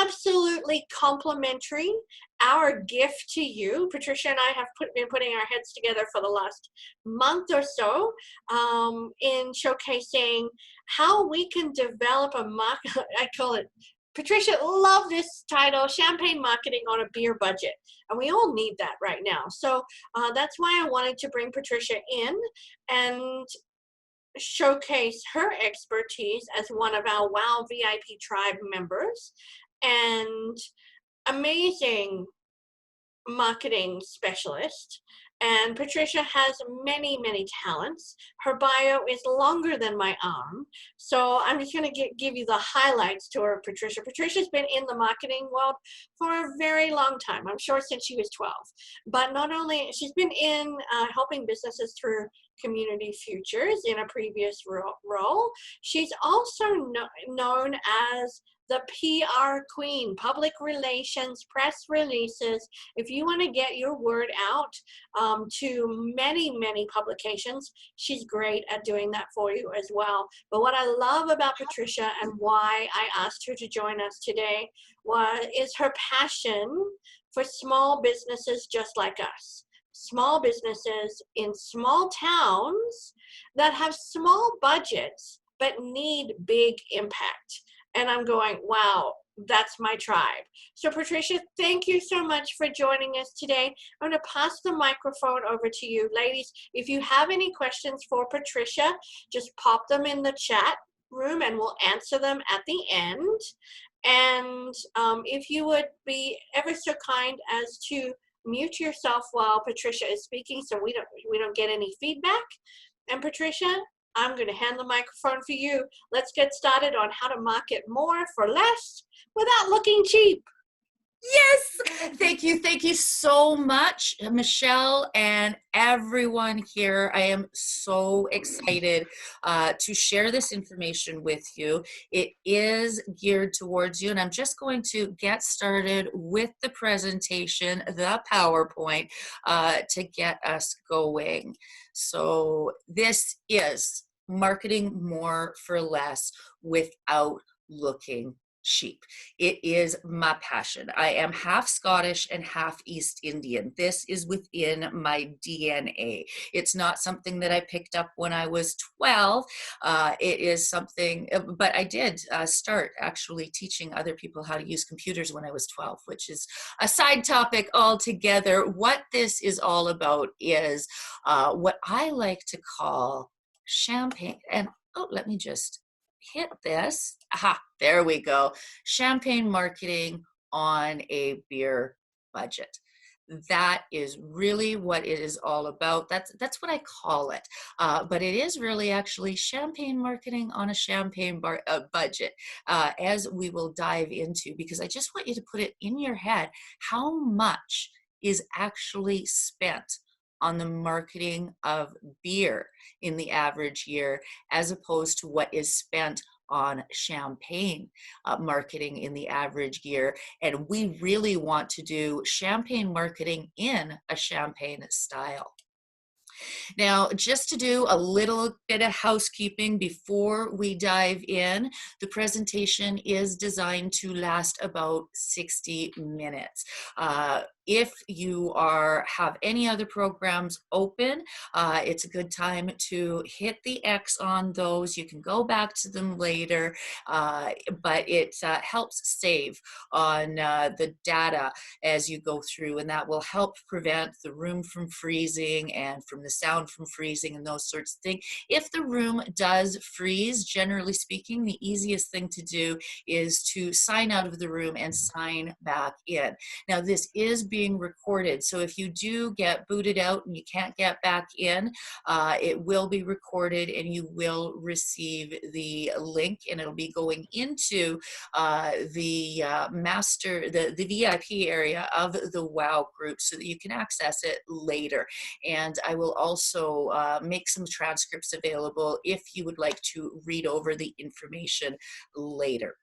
absolutely complimentary. Our gift to you, Patricia and I have been putting our heads together for the last month or so, in showcasing how we can develop a market. I call it, Patricia, love this title, Champagne Marketing on a Beer Budget. And we all need that right now. So that's why I wanted to bring Patricia in and showcase her expertise as one of our WOW VIP tribe members and amazing marketing specialist. And Patricia has many, many talents. Her bio is longer than my arm. So I'm just going to give you the highlights to her, Patricia. Patricia's been in the marketing world for a very long time. I'm sure since she was 12. But not only, she's been in helping businesses through Community Futures in a previous role. She's also known as the PR queen, public relations, press releases. If you want to get your word out to many, many publications, she's great at doing that for you as well. But what I love about Patricia and why I asked her to join us today is her passion for small businesses just like us. Small businesses in small towns that have small budgets but need big impact. And I'm going, wow, that's my tribe. So Patricia, thank you so much for joining us today. I'm going to pass the microphone over to you. Ladies, if you have any questions for Patricia, just pop them in the chat room and we'll answer them at the end. And if you would be ever so kind as to mute yourself while Patricia is speaking so we don't get any feedback. And Patricia, I'm going to hand the microphone for you. Let's get started on how to market more for less without looking cheap. Yes, thank you so much, Michelle and everyone here. I am so excited to share this information with you. It is geared towards you, and I'm just going to get started with the presentation, the PowerPoint, to get us going. So this is marketing more for less without looking cheap. It is my passion. I am half Scottish and half East Indian. This is within my DNA. It's not something that I picked up when I was 12. It is something, but I did start actually teaching other people how to use computers when I was 12, which is a side topic altogether. What this is all about is what I like to call champagne. And oh, let me just hit this. Aha, there we go. Champagne marketing on a beer budget. That is really what it is all about. That's what I call it. But it is really actually champagne marketing on a champagne budget, as we will dive into, because I just want you to put it in your head how much is actually spent on the marketing of beer in the average year, as opposed to what is spent on champagne marketing in the average year. And we really want to do champagne marketing in a champagne style. Now, just to do a little bit of housekeeping before we dive in, the presentation is designed to last about 60 minutes. If you have any other programs open, it's a good time to hit the X on those. You can go back to them later, but it helps save on the data as you go through, and that will help prevent the room from freezing and from the sound from freezing and those sorts of things. If the room does freeze, generally speaking, the easiest thing to do is to sign out of the room and sign back in. Now, this is being recorded, so if you do get booted out and you can't get back in, it will be recorded and you will receive the link, and it'll be going into the VIP area of the WOW group so that you can access it later. And I will also make some transcripts available if you would like to read over the information later.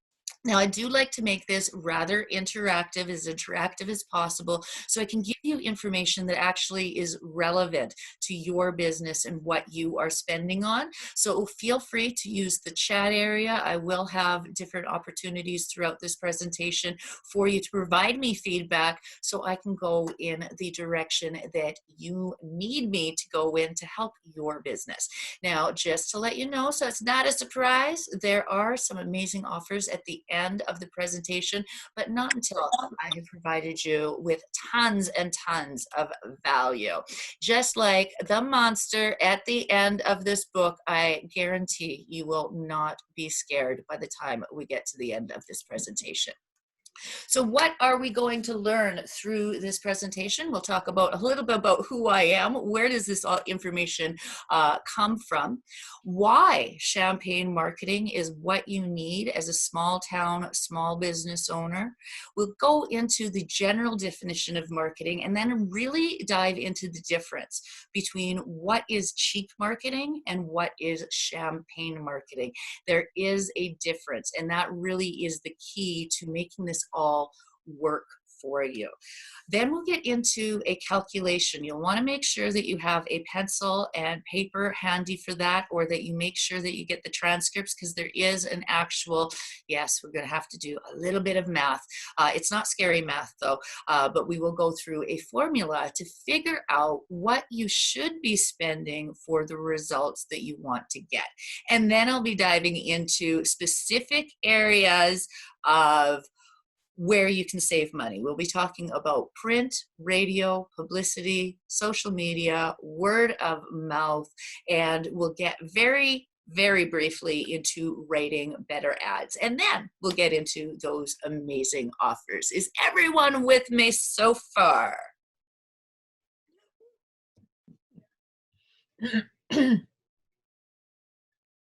Now, I do like to make this rather interactive, as possible, so I can give you information that actually is relevant to your business and what you are spending on. So feel free to use the chat area. I will have different opportunities throughout this presentation for you to provide me feedback so I can go in the direction that you need me to go in to help your business. Now, just to let you know, so it's not a surprise, there are some amazing offers at the end of the presentation, but not until I have provided you with tons and tons of value. Just like the monster at the end of this book, I guarantee you will not be scared by the time we get to the end of this presentation. So what are we going to learn through this presentation? We'll talk about a little bit about who I am, where does this information come from, why Champagne marketing is what you need as a small town, small business owner. We'll go into the general definition of marketing and then really dive into the difference between what is cheap marketing and what is champagne marketing. There is a difference, and that really is the key to making this all work for you. Then we'll get into a calculation. You'll want to make sure that you have a pencil and paper handy for that, or that you make sure that you get the transcripts, because there is an actual, yes, we're going to have to do a little bit of math. It's not scary math though, but we will go through a formula to figure out what you should be spending for the results that you want to get. And then I'll be diving into specific areas of where you can save money. We'll be talking about print, radio, publicity, social media, word of mouth, and we'll get very briefly into writing better ads. And then we'll get into those amazing offers. Is everyone with me so far?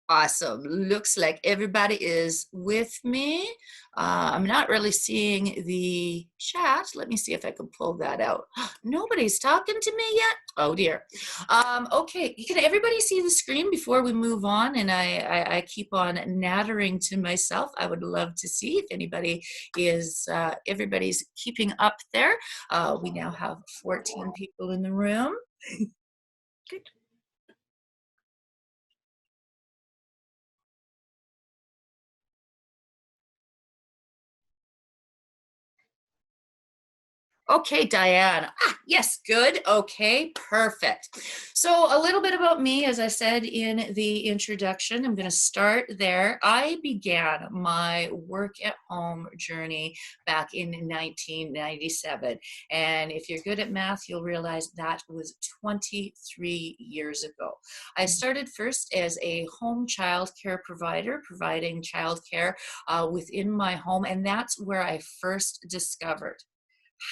Awesome. Looks like everybody is with me. I'm not really seeing the chat. Let me see if I can pull that out. Nobody's talking to me yet? Oh dear. Okay, can everybody see the screen before we move on? And I keep on nattering to myself. I would love to see if anybody is, everybody's keeping up there. We now have 14 people in the room. Good. Okay, Diane. Yes, good. Okay, perfect. So a little bit about me, as I said in the introduction, I'm going to start there. I began my work at home journey back in 1997. And if you're good at math, you'll realize that was 23 years ago. I started first as a home child care provider, providing child care within my home. And that's where I first discovered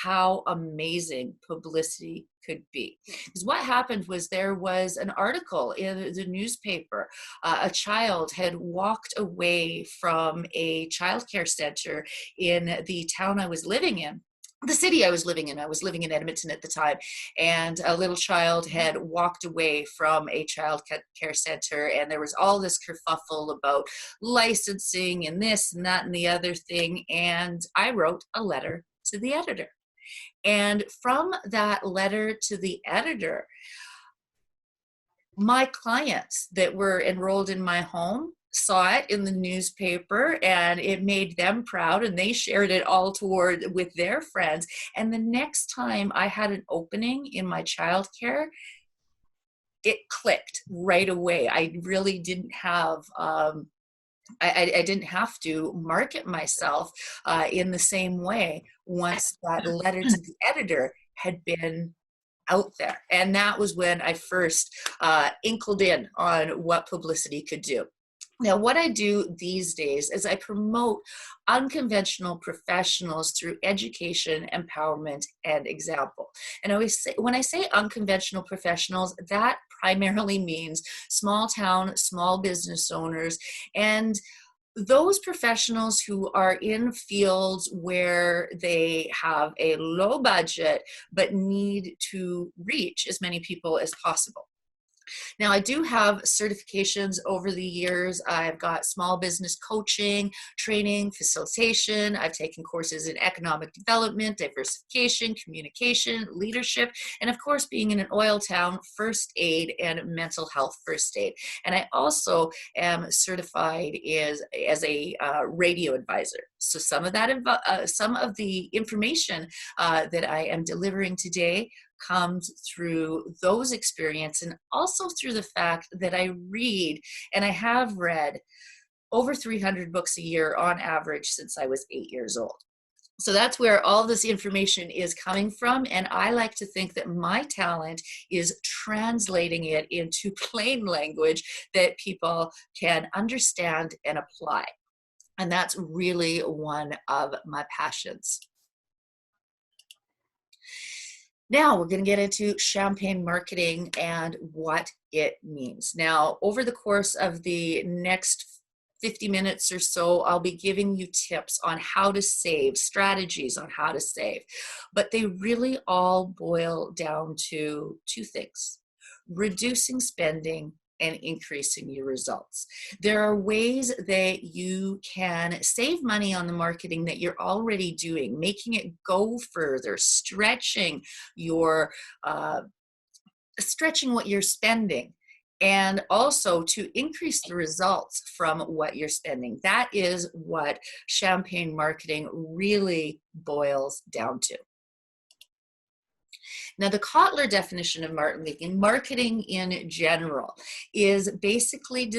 how amazing publicity could be. Because what happened was there was an article in the newspaper. A child had walked away from a childcare center in the town I was living in. The city I was living in. I was living in Edmonton at the time, and a little child had walked away from a child care center, and there was all this kerfuffle about licensing and this and that and the other thing, and I wrote a letter to the editor. And from that letter to the editor, my clients that were enrolled in my home saw it in the newspaper, and it made them proud, and they shared it all with their friends. And the next time I had an opening in my childcare, it clicked right away. I really didn't have I didn't have to market myself in the same way once that letter to the editor had been out there. And that was when I first inkled in on what publicity could do. Now, what I do these days is I promote unconventional professionals through education, empowerment, and example. And I always say, when I say unconventional professionals, that primarily means small town, small business owners, and those professionals who are in fields where they have a low budget but need to reach as many people as possible. Now, I do have certifications over the years. I've got small business coaching, training, facilitation. I've taken courses in economic development, diversification, communication, leadership, and of course, being in an oil town, first aid and mental health first aid. And I also am certified as a radio advisor. So some of that, some of the information that I am delivering today comes through those experiences, and also through the fact that I read, and I have read over 300 books a year on average since I was 8 years old. So that's where all this information is coming from. And I like to think that my talent is translating it into plain language that people can understand and apply. And that's really one of my passions. Now we're going to get into champagne marketing and what it means. Now, over the course of the next 50 minutes or so, I'll be giving you tips on how to save, strategies on how to save. But they really all boil down to two things: reducing spending and increasing your results. There are ways that you can save money on the marketing that you're already doing, making it go further, stretching what you're spending, and also to increase the results from what you're spending. That is what champagne marketing really boils down to. Now, the Kotler definition of marketing in general, is basically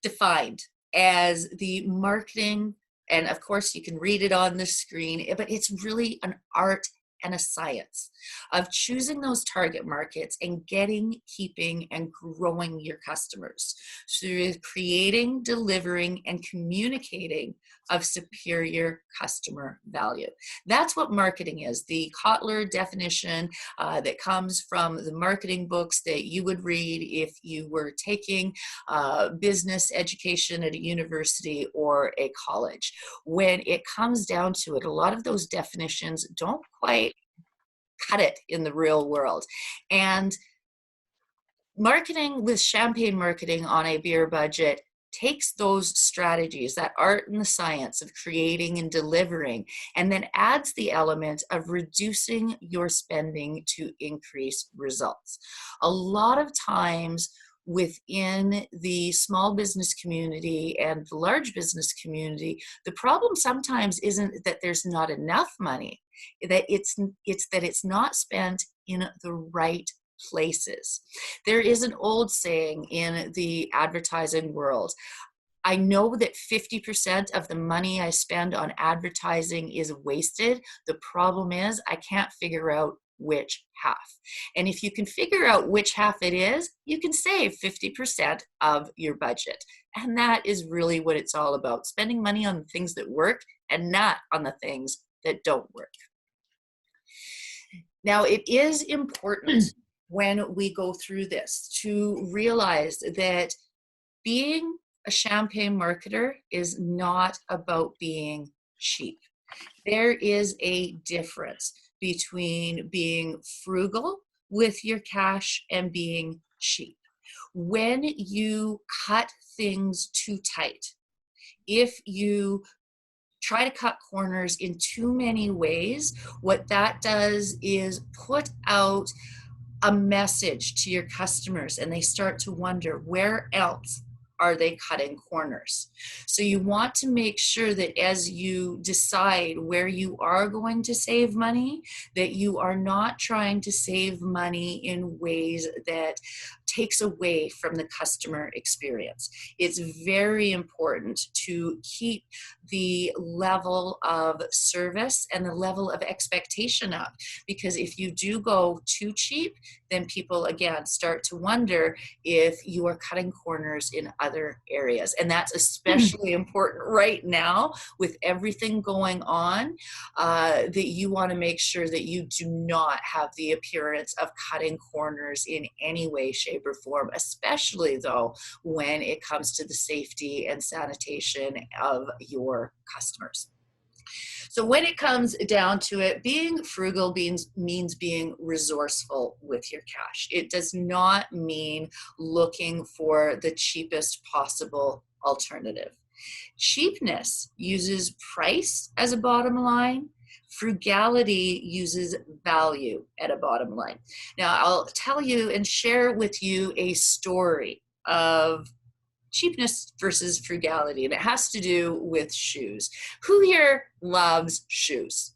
defined as the marketing, and of course you can read it on the screen, but it's really an art and a science of choosing those target markets and getting, keeping, and growing your customers through creating, delivering, and communicating of superior customer value. That's what marketing is. The Kotler definition that comes from the marketing books that you would read if you were taking business education at a university or a college. When it comes down to it, a lot of those definitions don't quite cut it in the real world. And marketing with champagne marketing on a beer budget takes those strategies, that art and the science of creating and delivering, and then adds the element of reducing your spending to increase results. A lot of times within the small business community and the large business community, the problem sometimes isn't that there's not enough money, that it's that it's not spent in the right places. There is an old saying in the advertising world: I know that 50% of the money I spend on advertising is wasted. The problem is I can't figure out which half. And if you can figure out which half it is, you can save 50% of your budget. And that is really what it's all about: spending money on the things that work and not on the things that don't work. Now, it is important when we go through this to realize that being a champagne marketer is not about being cheap. There is a difference between being frugal with your cash and being cheap. When you cut things too tight, if you try to cut corners in too many ways, what that does is put out a message to your customers, and they start to wonder, where else are they cutting corners? So you want to make sure that as you decide where you are going to save money, that you are not trying to save money in ways that takes away from the customer experience. It's very important to keep the level of service and the level of expectation up, because if you do go too cheap, then people again start to wonder if you are cutting corners in other areas. And that's especially important right now with everything going on, that you want to make sure that you do not have the appearance of cutting corners in any way, shape, or form, especially though when it comes to the safety and sanitation of your customers. So when it comes down to it, being frugal means being resourceful with your cash. It does not mean looking for the cheapest possible alternative. Cheapness uses price as a bottom line. Frugality uses value at a bottom line. Now, I'll tell you and share with you a story of cheapness versus frugality, and it has to do with shoes. Who here loves shoes?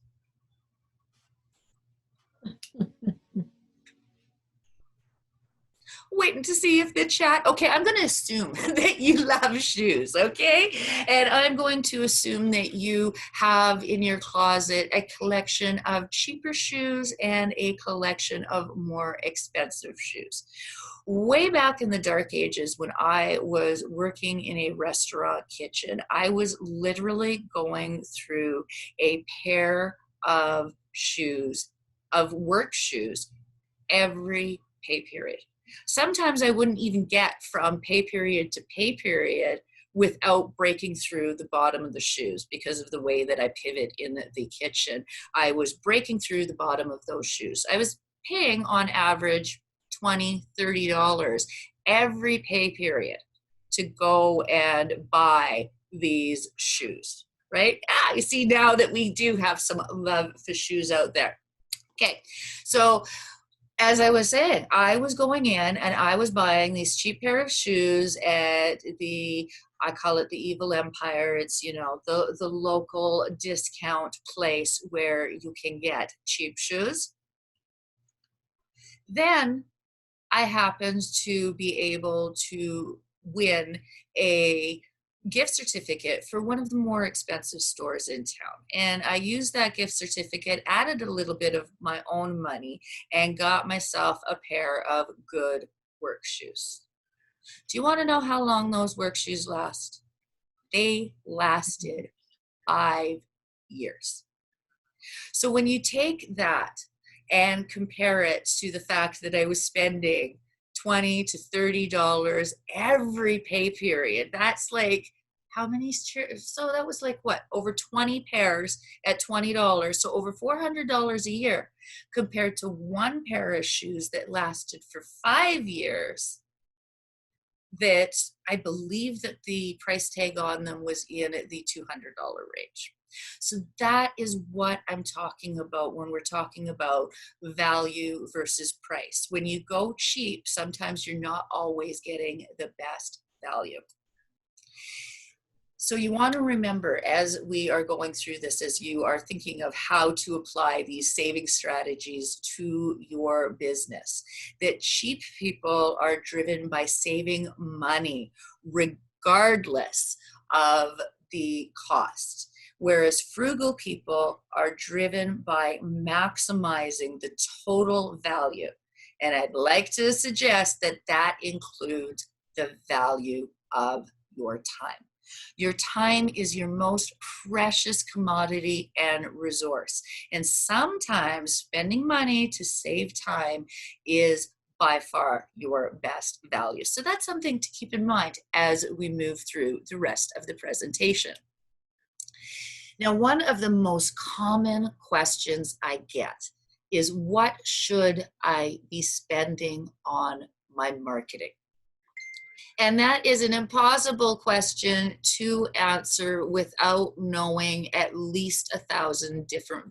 Waiting to see if the chat, okay, I'm going to assume that you love shoes, okay? And I'm going to assume that you have in your closet a collection of cheaper shoes and a collection of more expensive shoes. Way back in the dark ages when I was working in a restaurant kitchen, I was literally going through a pair of shoes, of work shoes, every pay period. Sometimes I wouldn't even get from pay period to pay period without breaking through the bottom of the shoes because of the way that I pivot in the kitchen. I was breaking through the bottom of those shoes. I was paying on average $20, $30 every pay period to go and buy these shoes, right? You see now that we do have some love for shoes out there. Okay, so as I was saying, I was going in and I was buying these cheap pair of shoes at I call it the Evil Empire. It's, you know, the local discount place where you can get cheap shoes. Then I happened to be able to win a gift certificate for one of the more expensive stores in town. And I used that gift certificate, added a little bit of my own money, and got myself a pair of good work shoes. Do you want to know how long those work shoes last? They lasted 5 years. So when you take that and compare it to the fact that I was spending $20 to $30 every pay period, that's like how many? So that was like what, over 20 pairs at $20, so over $400 a year, compared to one pair of shoes that lasted for 5 years, that I believe that the price tag on them was in the $200 range. So that is what I'm talking about when we're talking about value versus price. When you go cheap, sometimes you're not always getting the best value. So you want to remember, as we are going through this, as you are thinking of how to apply these saving strategies to your business, that cheap people are driven by saving money regardless of the cost, whereas frugal people are driven by maximizing the total value. And I'd like to suggest that that includes the value of your time. Your time is your most precious commodity and resource. And sometimes spending money to save time is by far your best value. So that's something to keep in mind as we move through the rest of the presentation. Now, one of the most common questions I get is, what should I be spending on my marketing? And that is an impossible question to answer without knowing at least 1,000 different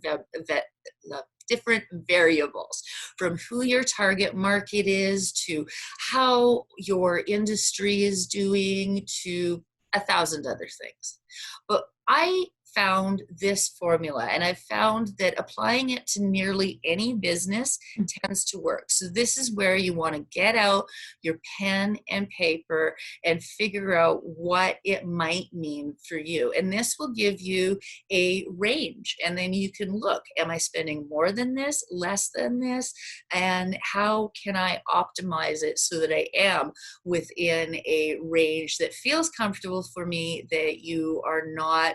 variables, from who your target market is, to how your industry is doing, to 1,000 other things. But I found this formula, and I've found that applying it to nearly any business tends to work. So this is where you want to get out your pen and paper and figure out what it might mean for you. And this will give you a range, and then you can look, am I spending more than this, less than this, and how can I optimize it so that I am within a range that feels comfortable for me, that you are not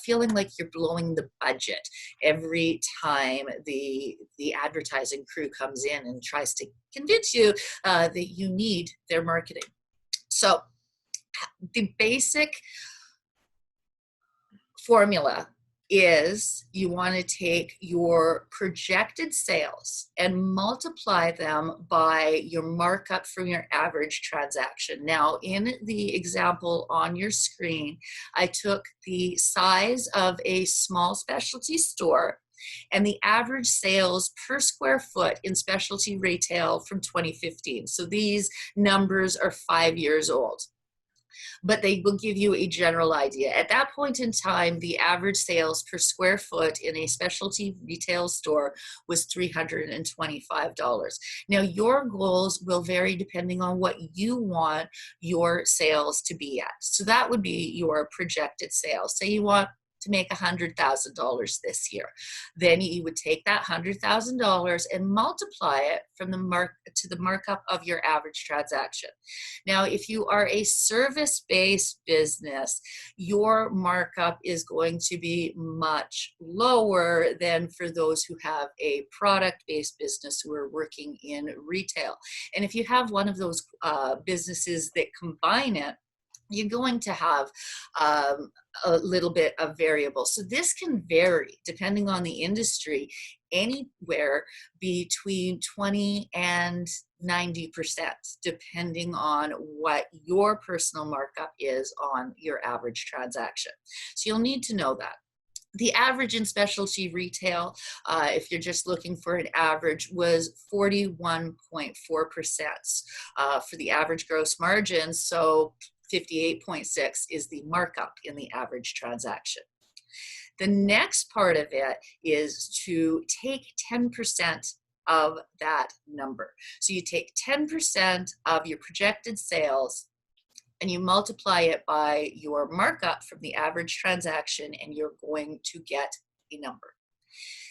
feeling like you're blowing the budget every time the advertising crew comes in and tries to convince you that you need their marketing. So the basic formula is you want to take your projected sales and multiply them by your markup from your average transaction. Now, in the example on your screen, I took the size of a small specialty store and the average sales per square foot in specialty retail from 2015. So these numbers are 5 years old, but they will give you a general idea. At that point in time, the average sales per square foot in a specialty retail store was $325. Now, your goals will vary depending on what you want your sales to be at. So that would be your projected sales. Say you want to make $100,000 this year. Then you would take that $100,000 and multiply it from the markup of your average transaction. Now, if you are a service-based business, your markup is going to be much lower than for those who have a product-based business who are working in retail. And if you have one of those businesses that combine it, you're going to have a little bit of variable. So this can vary depending on the industry, anywhere between 20 and 90%, depending on what your personal markup is on your average transaction. So you'll need to know that. The average in specialty retail, if you're just looking for an average, was 41.4% for the average gross margin. So 58.6 is the markup in the average transaction. The next part of it is to take 10% of that number. So you take 10% of your projected sales and you multiply it by your markup from the average transaction, and you're going to get a number.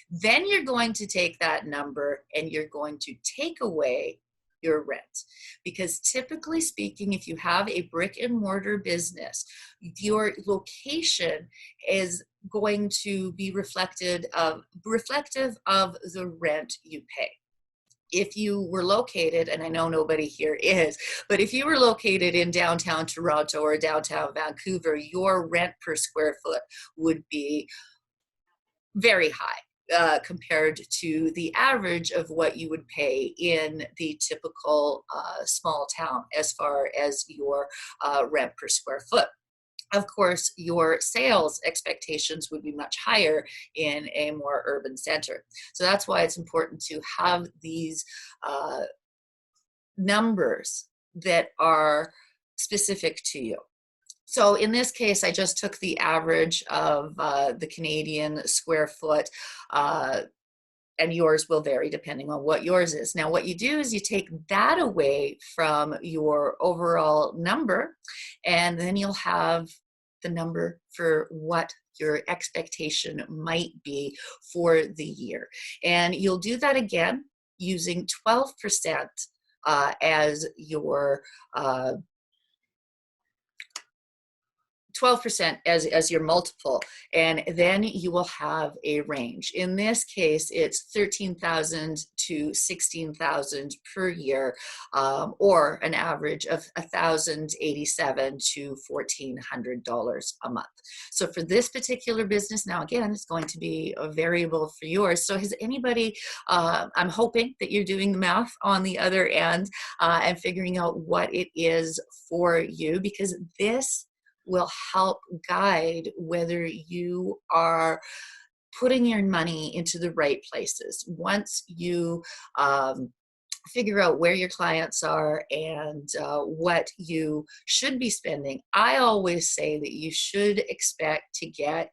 Then you're going to take that number and you're going to take away your rent. Because typically speaking, if you have a brick and mortar business, your location is going to be reflective of the rent you pay. If you were located, and I know nobody here is, but if you were located in downtown Toronto or downtown Vancouver, your rent per square foot would be very high. Compared to the average of what you would pay in the typical small town as far as your rent per square foot. Of course, your sales expectations would be much higher in a more urban center. So that's why it's important to have these numbers that are specific to you. So in this case, I just took the average of the Canadian square foot, and yours will vary depending on what yours is. Now, what you do is you take that away from your overall number, and then you'll have the number for what your expectation might be for the year. And you'll do that again using 12% as your 12% as your multiple, and then you will have a range. In this case, it's $13,000 to $16,000 per year, or an average of $1,087 to $1,400 a month. So for this particular business, now again, it's going to be a variable for yours. So has anybody, I'm hoping that you're doing the math on the other end and figuring out what it is for you, because this will help guide whether you are putting your money into the right places. Once you figure out where your clients are and what you should be spending, I always say that you should expect to get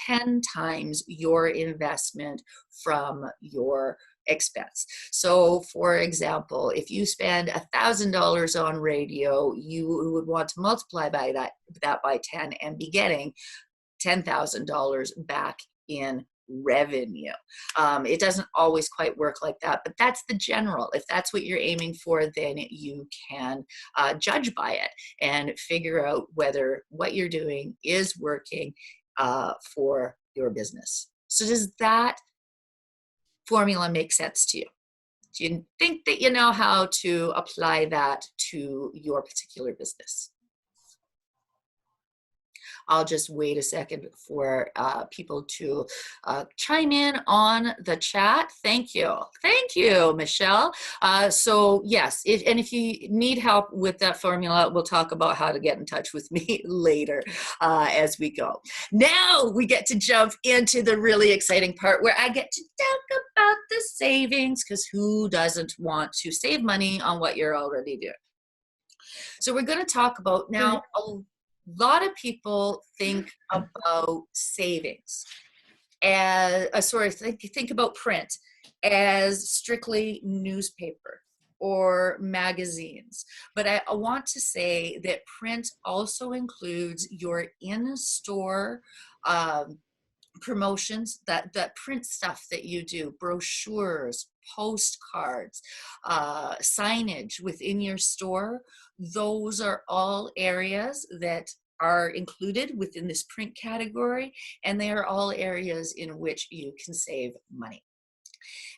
10 times your investment from your expense. So for example, if you spend $1,000 on radio, you would want to multiply by that by 10 and be getting $10,000 back in revenue. It doesn't always quite work like that, but that's the general. If that's what you're aiming for, then you can judge by it and figure out whether what you're doing is working for your business. So does that formula make sense to you? Do you think that you know how to apply that to your particular business? I'll just wait a second for people to chime in on the chat. Thank you, Michelle. So yes, if you need help with that formula, we'll talk about how to get in touch with me later as we go. Now we get to jump into the really exciting part where I get to talk about the savings, because who doesn't want to save money on what you're already doing? So we're going to talk about now, a lot of people think about savings as, think about print as strictly newspaper or magazines. But I want to say that print also includes your in-store promotions, that print stuff that you do, brochures, postcards, signage within your store. Those are all areas that are included within this print category, and they are all areas in which you can save money.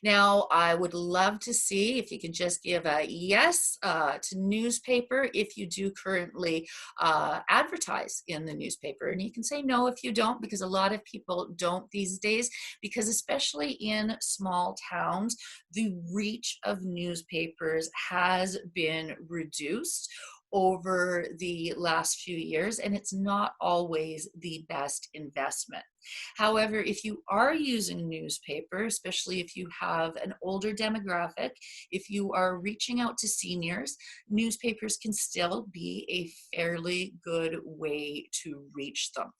Now, I would love to see if you can just give a yes to newspaper if you do currently advertise in the newspaper. And you can say no if you don't, because a lot of people don't these days, because especially in small towns, the reach of newspapers has been reduced over the last few years, and it's not always the best investment. However, if you are using newspaper, especially if you have an older demographic, if you are reaching out to seniors, newspapers can still be a fairly good way to reach them.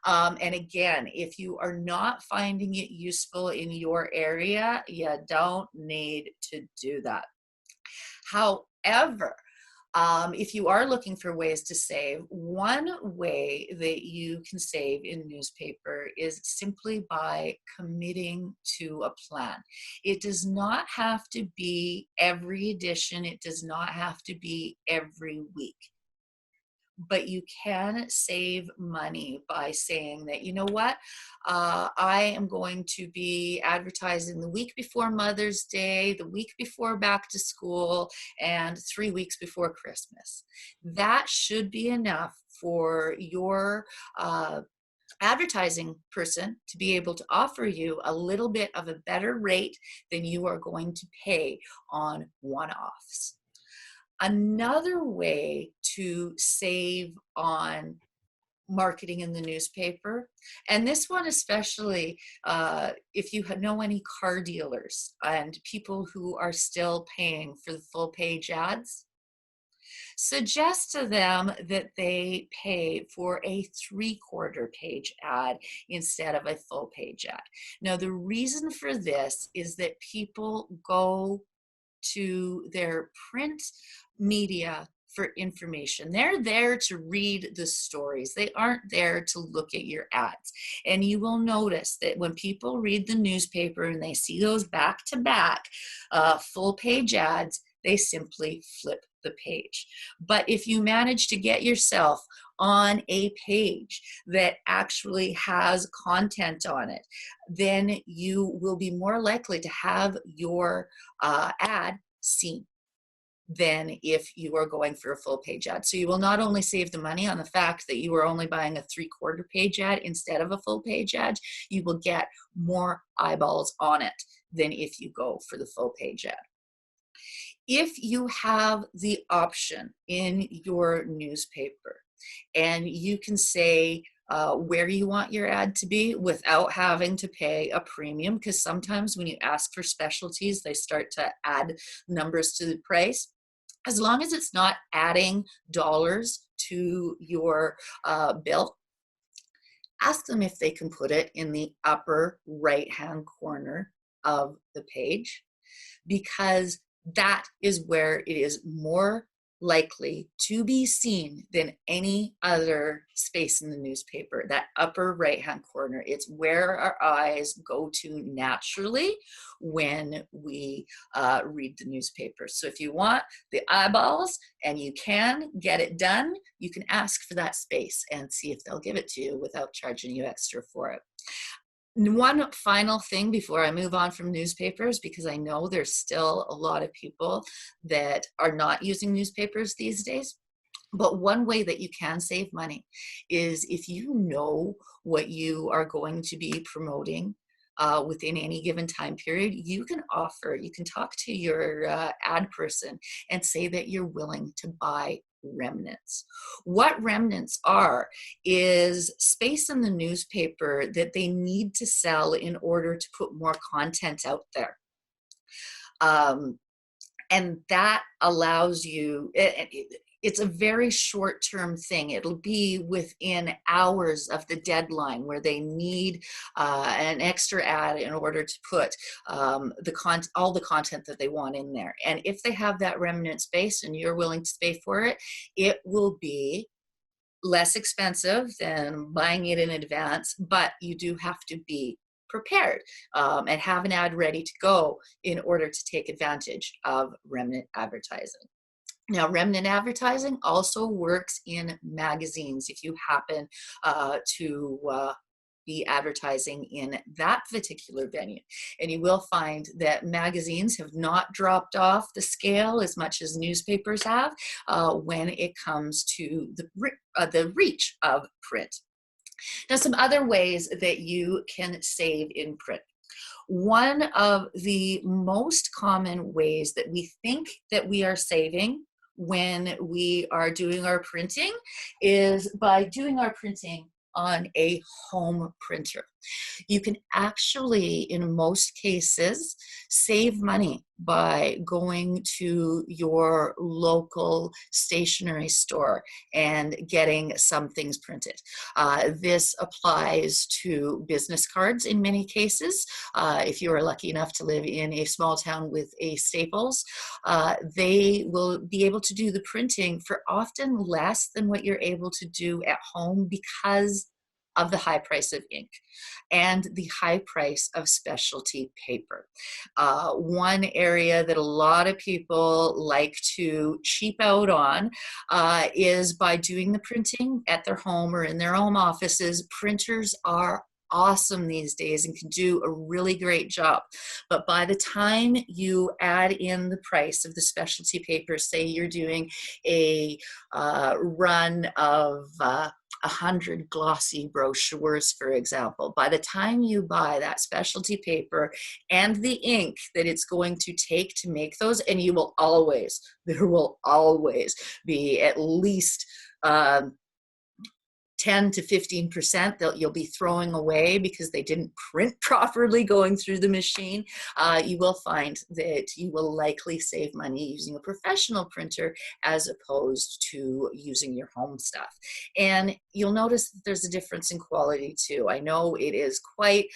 And again, if you are not finding it useful in your area, you don't need to do that. However, if you are looking for ways to save, one way that you can save in newspaper is simply by committing to a plan. It does not have to be every edition. It does not have to be every week. But you can save money by saying that, you know what, I am going to be advertising the week before Mother's Day, the week before back to school, and 3 weeks before Christmas. That should be enough for your advertising person to be able to offer you a little bit of a better rate than you are going to pay on one-offs. Another way to save on marketing in the newspaper, and this one especially if you know any car dealers and people who are still paying for the full page ads, suggest to them that they pay for a 3/4 page ad instead of a full page ad. Now, the reason for this is that people go to their print media for information. They're there to read the stories. They aren't there to look at your ads. And you will notice that when people read the newspaper and they see those back-to-back full page ads, they simply flip the page. But if you manage to get yourself on a page that actually has content on it, then you will be more likely to have your ad seen than if you are going for a full page ad. So you will not only save the money on the fact that you are only buying a 3/4 page ad instead of a full page ad, you will get more eyeballs on it than if you go for the full page ad. If you have the option in your newspaper and you can say where you want your ad to be without having to pay a premium, because sometimes when you ask for specialties, they start to add numbers to the price. As long as it's not adding dollars to your bill, ask them if they can put it in the upper right-hand corner of the page, because that is where it is more likely to be seen than any other space in the newspaper. That upper right-hand corner, it's where our eyes go to naturally when we read the newspaper. So if you want the eyeballs and you can get it done, you can ask for that space and see if they'll give it to you without charging you extra for it. One final thing before I move on from newspapers, because I know there's still a lot of people that are not using newspapers these days. But one way that you can save money is if you know what you are going to be promoting within any given time period, you can talk to your ad person and say that you're willing to buy remnants. What remnants are is space in the newspaper that they need to sell in order to put more content out there. And that allows you, it's a very short-term thing. It'll be within hours of the deadline where they need an extra ad in order to put all the content that they want in there. And if they have that remnant space and you're willing to pay for it, it will be less expensive than buying it in advance, but you do have to be prepared and have an ad ready to go in order to take advantage of remnant advertising. Now, remnant advertising also works in magazines if you happen to be advertising in that particular venue. And you will find that magazines have not dropped off the scale as much as newspapers have when it comes to the reach of print. Now, some other ways that you can save in print. One of the most common ways that we think that we are saving when we are doing our printing is by doing our printing on a home printer. You can actually, in most cases, save money by going to your local stationery store and getting some things printed. This applies to business cards in many cases. If you are lucky enough to live in a small town with a Staples, they will be able to do the printing for often less than what you're able to do at home because of the high price of ink and the high price of specialty paper. One area that a lot of people like to cheap out on is by doing the printing at their home or in their home offices. Printers are awesome these days and can do a really great job. But by the time you add in the price of the specialty paper, say you're doing a run of 100 glossy brochures, for example, by the time you buy that specialty paper and the ink that it's going to take to make those, and there will always be at least 10 to 15% that you'll be throwing away because they didn't print properly going through the machine. You will find that you will likely save money using a professional printer as opposed to using your home stuff. And you'll notice that there's a difference in quality too. I know it is quite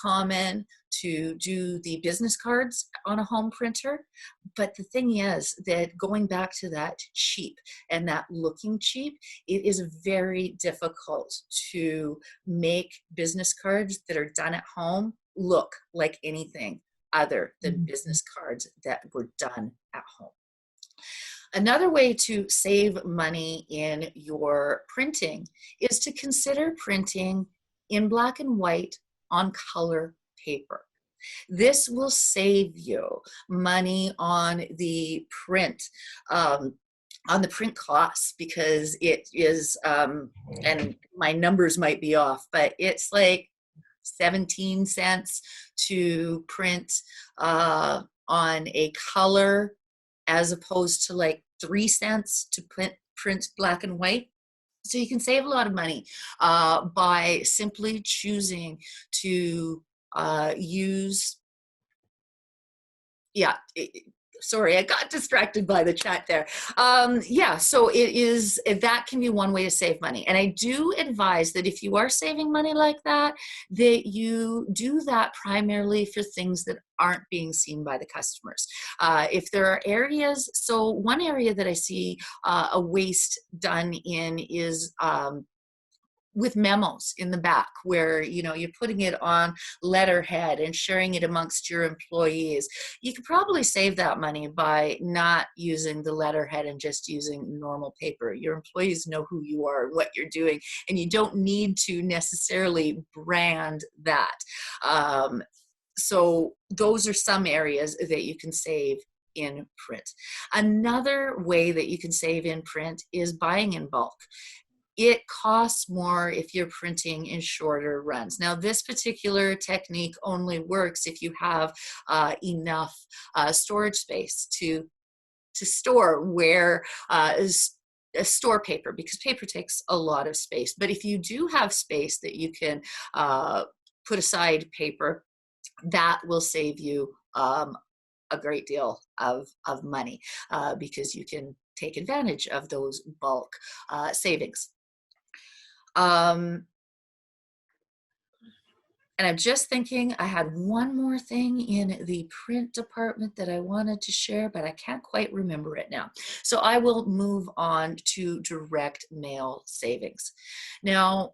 common to do the business cards on a home printer, but the thing is that going back to that cheap and that looking cheap, it is very difficult to make business cards that are done at home look like anything other than business cards that were done at home. Another way to save money in your printing is to consider printing in black and white on color paper. This will save you money on the print, on the print costs, because it is, and my numbers might be off, but it's like 17 cents to print on a color as opposed to like 3 cents to print black and white. So you can save a lot of money by simply choosing to use, sorry, I got distracted by the chat there. So that can be one way to save money. And I do advise that if you are saving money like that, that you do that primarily for things that aren't being seen by the customers. If there are areas, so one area that I see a waste done in is with memos in the back, where you're putting it on letterhead and sharing it amongst your employees. You could probably save that money by not using the letterhead and just using normal paper. Your employees know who you are and what you're doing, and you don't need to necessarily brand that. So those are some areas that you can save in print. Another way that you can save in print is buying in bulk. It costs more if you're printing in shorter runs. Now, this particular technique only works if you have enough storage space to store where store paper, because paper takes a lot of space. But if you do have space that you can put aside paper, that will save you a great deal of money because you can take advantage of those bulk savings. And I'm just thinking I had one more thing in the print department that I wanted to share, but I can't quite remember it now. So I will move on to direct mail savings. Now,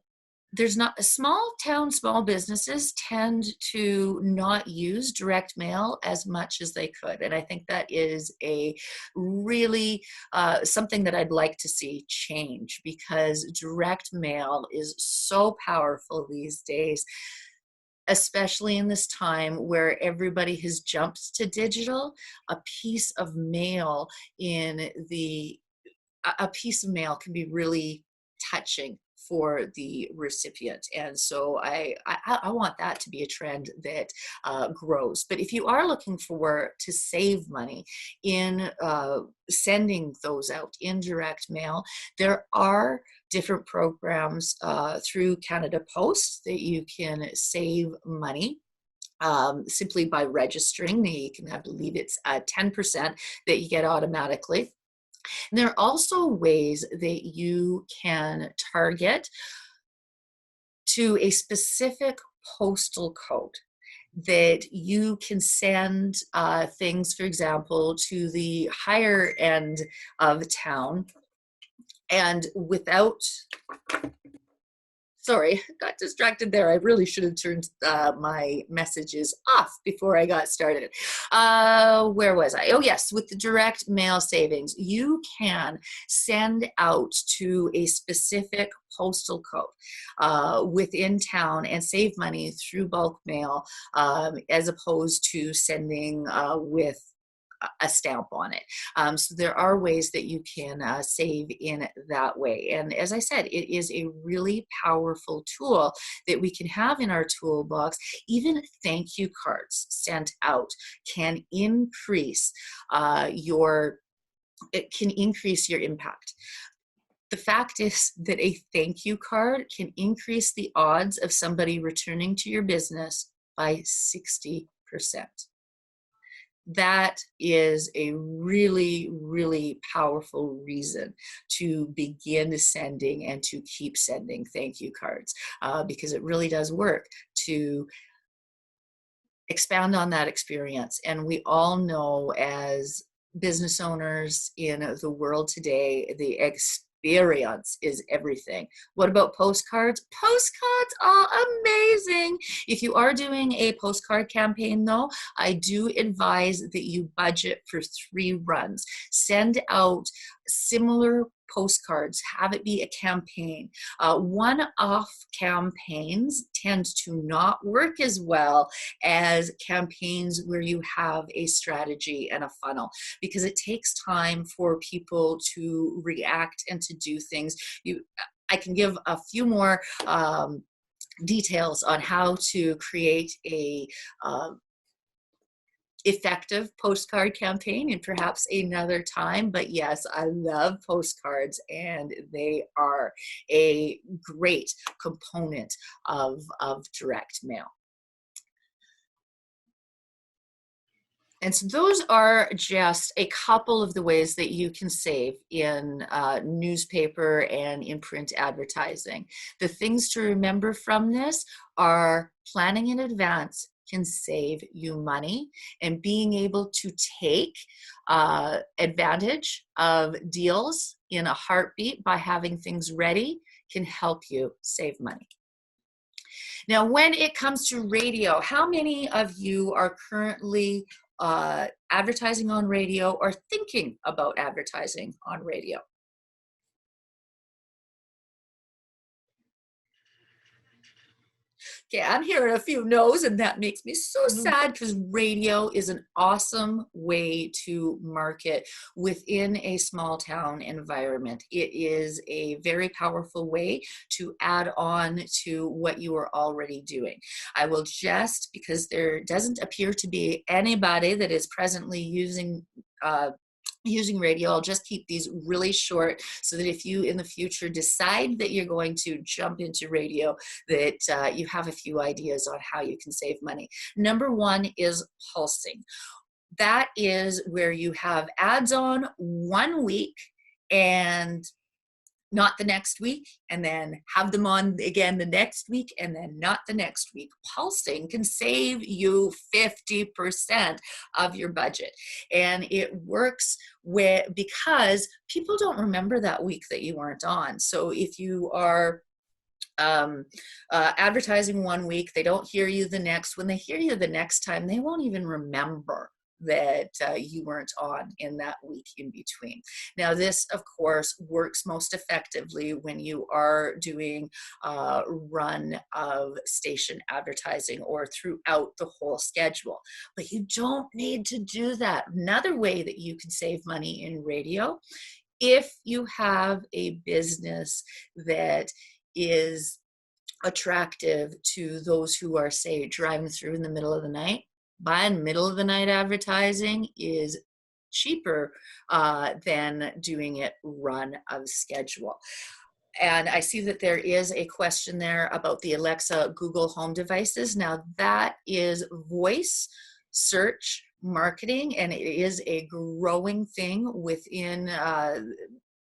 there's not small businesses tend to not use direct mail as much as they could. And I think that is a really something that I'd like to see change, because direct mail is so powerful these days, especially in this time where everybody has jumped to digital. A piece of mail can be really touching for the recipient. And so I want that to be a trend that grows. But if you are looking to save money in sending those out in direct mail, there are different programs through Canada Post that you can save money. Simply by registering. You can have to leave it's 10% that you get automatically. And there are also ways that you can target to a specific postal code that you can send things, for example, to the higher end of town, and without, sorry, got distracted there. I really should have turned my messages off before I got started. Where was I? Oh yes, with the direct mail savings, you can send out to a specific postal code within town and save money through bulk mail as opposed to sending with a stamp on it. So there are ways that you can save in that way. And as I said, it is a really powerful tool that we can have in our toolbox. Even thank you cards sent out can increase your impact. The fact is that a thank you card can increase the odds of somebody returning to your business by 60%. That is a really, really powerful reason to begin sending and to keep sending thank you cards because it really does work to expand on that experience. And we all know, as business owners in the world today, the experience is everything. What about postcards? Postcards are amazing. If you are doing a postcard campaign though, I do advise that you budget for 3 runs. Send out similar postcards, have it be a campaign. One-off campaigns tend to not work as well as campaigns where you have a strategy and a funnel, because it takes time for people to react and to do things. I can give a few more details on how to create a effective postcard campaign and perhaps another time. But yes, I love postcards, and they are a great component of direct mail. And so those are just a couple of the ways that you can save in newspaper and in print advertising. The things to remember from this are planning in advance can save you money, and being able to take advantage of deals in a heartbeat by having things ready can help you save money. Now, when it comes to radio, how many of you are currently advertising on radio or thinking about advertising on radio? Okay, I'm hearing a few no's, and that makes me so Mhm. sad because radio is an awesome way to market within a small town environment. It is a very powerful way to add on to what you are already doing. I will just, because there doesn't appear to be anybody that is presently using radio, I'll just keep these really short so that if you in the future decide that you're going to jump into radio, that you have a few ideas on how you can save money. Number one is pulsing. That is where you have ads on one week and not the next week, and then have them on again the next week, and then not the next week. Pulsing can save you 50% of your budget. And it works because people don't remember that week that you weren't on. So if you are advertising one week, they don't hear you the next. When they hear you the next time, they won't even remember that you weren't on in that week in between. Now, this, of course, works most effectively when you are doing run of station advertising or throughout the whole schedule. But you don't need to do that. Another way that you can save money in radio, if you have a business that is attractive to those who are, say, driving through in the middle of the night, buying middle of the night advertising is cheaper than doing it run of schedule. And I see that there is a question there about the Alexa Google Home devices. Now, that is voice search marketing, and it is a growing thing within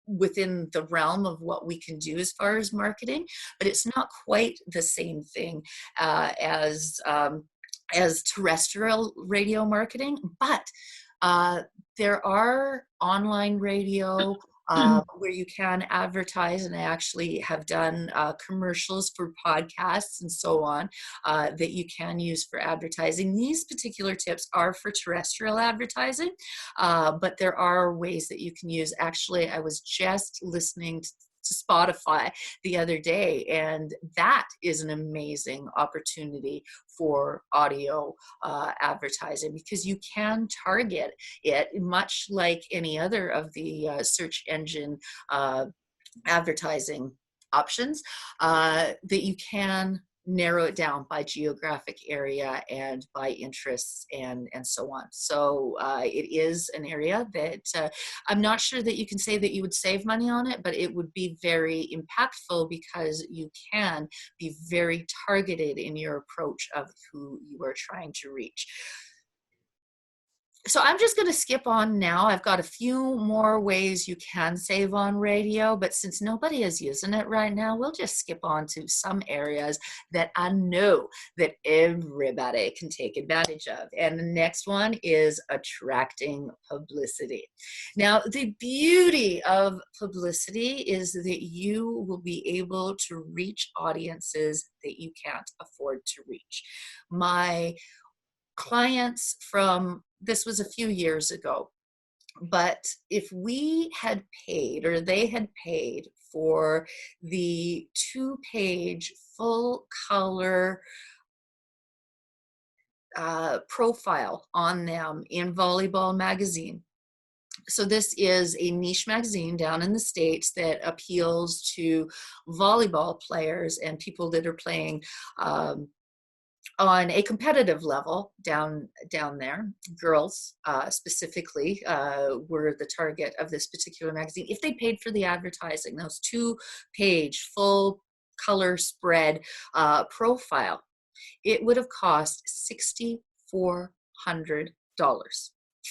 the realm of what we can do as far as marketing, but it's not quite the same thing as terrestrial radio marketing. But there are online radio where you can advertise, and I actually have done commercials for podcasts and so on that you can use for advertising. These particular tips are for terrestrial advertising, but there are ways that you can use. Actually, I was just listening to Spotify the other day, and that is an amazing opportunity for audio advertising, because you can target it much like any other of the search engine advertising options, that you can narrow it down by geographic area and by interests and so on. So it is an area that I'm not sure that you can say that you would save money on it, but it would be very impactful because you can be very targeted in your approach of who you are trying to reach. So I'm just going to skip on now. I've got a few more ways you can save on radio, but since nobody is using it right now, we'll just skip on to some areas that I know that everybody can take advantage of. And the next one is attracting publicity. Now, the beauty of publicity is that you will be able to reach audiences that you can't afford to reach. My clients from, this was a few years ago, but if we had paid, or they had paid for the 2-page full color profile on them in Volleyball magazine. So this is a niche magazine down in the States that appeals to volleyball players and people that are playing on a competitive level down there. Girls specifically were the target of this particular magazine. If they paid for the advertising, those 2-page full color spread profile, it would have cost $6,400